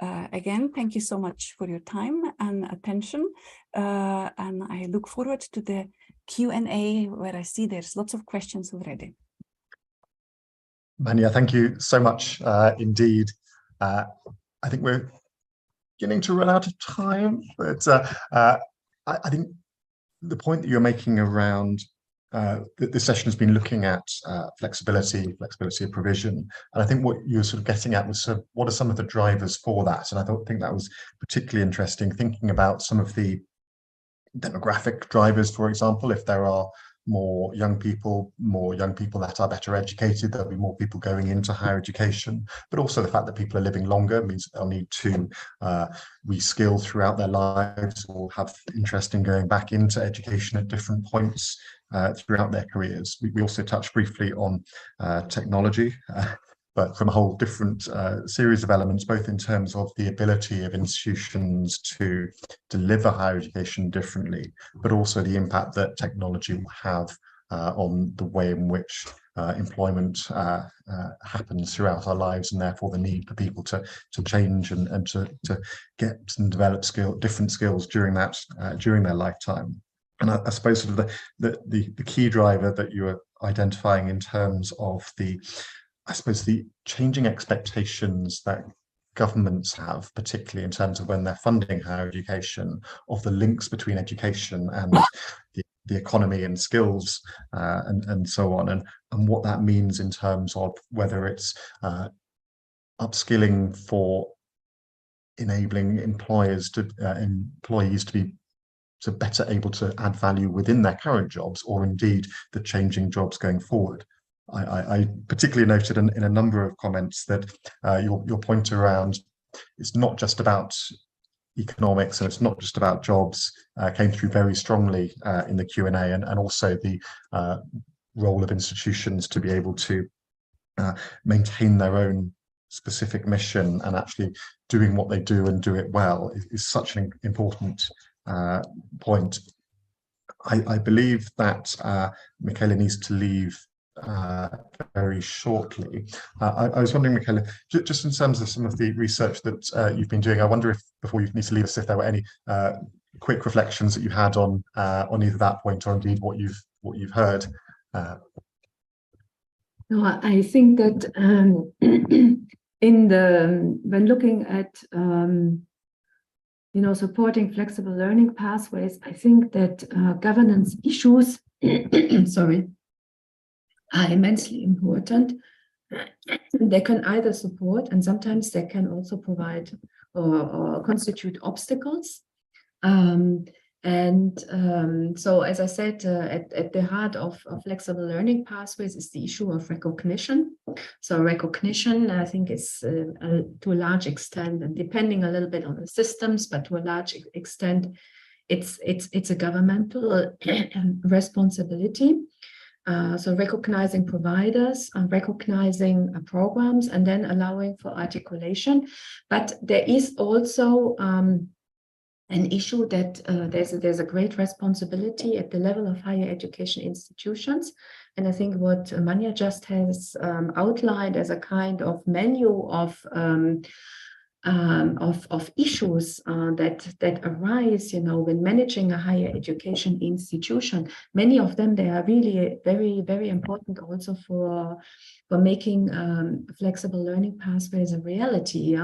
Again, thank you so much for your time and attention. And I look forward to the Q&A, where I see there's lots of questions already. Mania, thank you so much indeed. I think we're beginning to run out of time, but I think the point that you're making around this session has been looking at flexibility of provision, and I think what you're sort of getting at was sort of what are some of the drivers for that, and I think that was particularly interesting, thinking about some of the demographic drivers. For example, if there are more young people that are better educated, there'll be more people going into higher education, but also the fact that people are living longer means that they'll need to reskill throughout their lives or have interest in going back into education at different points throughout their careers. We also touched briefly on technology, but from a whole different series of elements, both in terms of the ability of institutions to deliver higher education differently, but also the impact that technology will have on the way in which employment happens throughout our lives, and therefore the need for people to change and to get and develop different skills during their lifetime. And I suppose sort of the key driver that you are identifying in terms of the changing expectations that governments have, particularly in terms of when they're funding higher education, of the links between education and the economy and skills and so on, and what that means in terms of whether it's upskilling for enabling employees to be better able to add value within their current jobs, or indeed the changing jobs going forward. I particularly noted in a number of comments that your point around it's not just about economics and it's not just about jobs came through very strongly in the Q&A, and also the role of institutions to be able to maintain their own specific mission and actually doing what they do and do it well is such an important point. I believe that Michaela needs to leave very shortly. I was wondering, Michaela, just in terms of some of the research that you've been doing, I wonder if, before you need to leave us, if there were any quick reflections that you had on either that point or indeed what you've heard. No, I think that when looking at supporting flexible learning pathways, I think that governance issues are immensely important. They can either support, and sometimes they can also provide or constitute obstacles. So, as I said, at the heart of flexible learning pathways is the issue of recognition. So recognition, I think, is to a large extent, and depending a little bit on the systems, but to a large extent, it's a governmental responsibility. So recognizing providers, recognizing programs, and then allowing for articulation. But there is also an issue that there's a great responsibility at the level of higher education institutions. And I think what Mania just has outlined as a kind of menu of issues that arise, when managing a higher education institution. Many of them, they are really very, very important also for making flexible learning pathways a reality.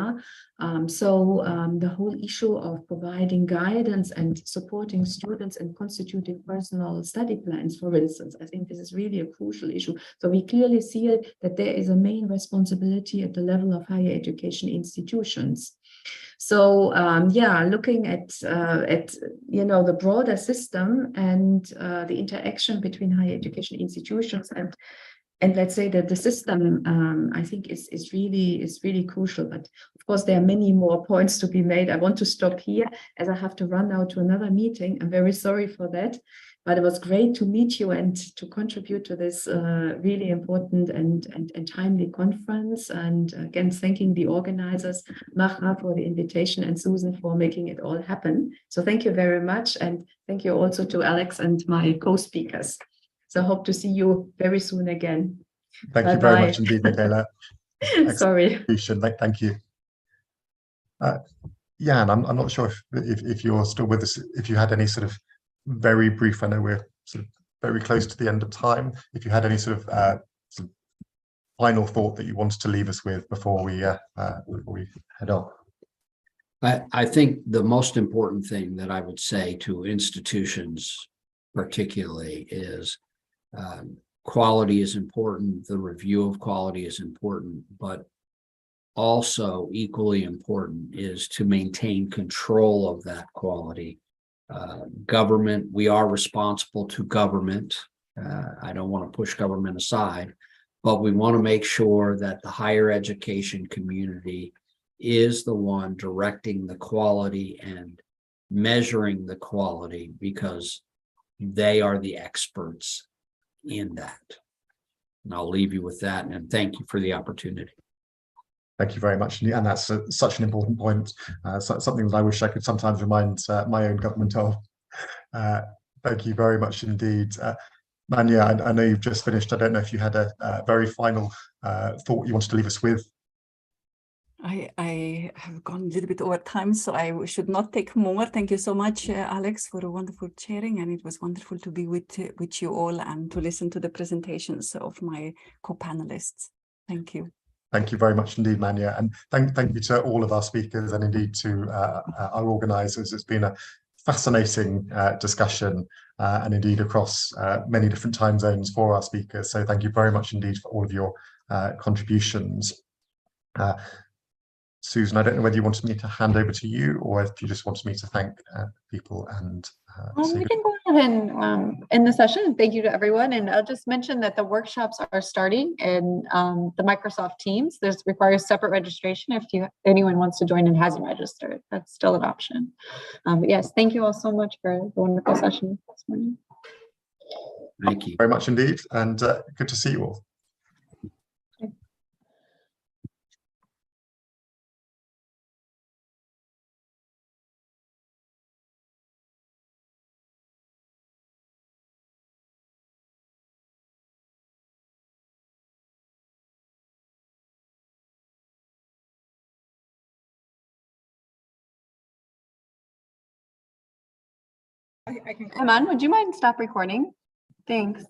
The whole issue of providing guidance and supporting students and constituting personal study plans, for instance, I think this is really a crucial issue. So we clearly see that there is a main responsibility at the level of higher education institutions. So looking at the broader system and the interaction between higher education institutions and and let's say that the system, I think is really crucial. But of course, there are many more points to be made. I want to stop here as I have to run now to another meeting. I'm very sorry for that, but it was great to meet you and to contribute to this really important and timely conference. And again, thanking the organizers, Macha for the invitation and Susan for making it all happen. So thank you very much. And thank you also to Alex and my co-speakers. So I hope to see you very soon again. Thank you very much indeed, Michaela. Sorry. Thank you. Jan, I'm not sure if you're still with us, if you had any sort of very brief, I know we're sort of very close to the end of time, if you had any sort of final thought that you wanted to leave us with before we head off. I think the most important thing that I would say to institutions particularly is quality is important, the review of quality is important, but also equally important is to maintain control of that quality. Government, we are responsible to government. I don't want to push government aside, but we want to make sure that the higher education community is the one directing the quality and measuring the quality, because they are the experts in that. And I'll leave you with that, and thank you for the opportunity. Thank you very much, and that's such an important point, something that I wish I could sometimes remind my own government of. Thank you very much indeed. Manya, I know you've just finished. I don't know if you had a very final thought you wanted to leave us with. I have gone a little bit over time, so I should not take more. Thank you so much, Alex, for a wonderful sharing, and it was wonderful to be with you all and to listen to the presentations of my co-panelists. Thank you. Thank you very much indeed, Manya, and thank you to all of our speakers and indeed to our organisers. It's been a fascinating discussion and indeed across many different time zones for our speakers. So thank you very much indeed for all of your contributions. Susan, I don't know whether you wanted me to hand over to you or if you just wanted me to thank people and we can go ahead and end the session. Thank you to everyone. And I'll just mention that the workshops are starting in the Microsoft Teams. This requires separate registration if anyone wants to join and hasn't registered. That's still an option. But yes, thank you all so much for the wonderful session this morning. Thank you very much indeed, and good to see you all. Eman, would you mind stop recording? Thanks.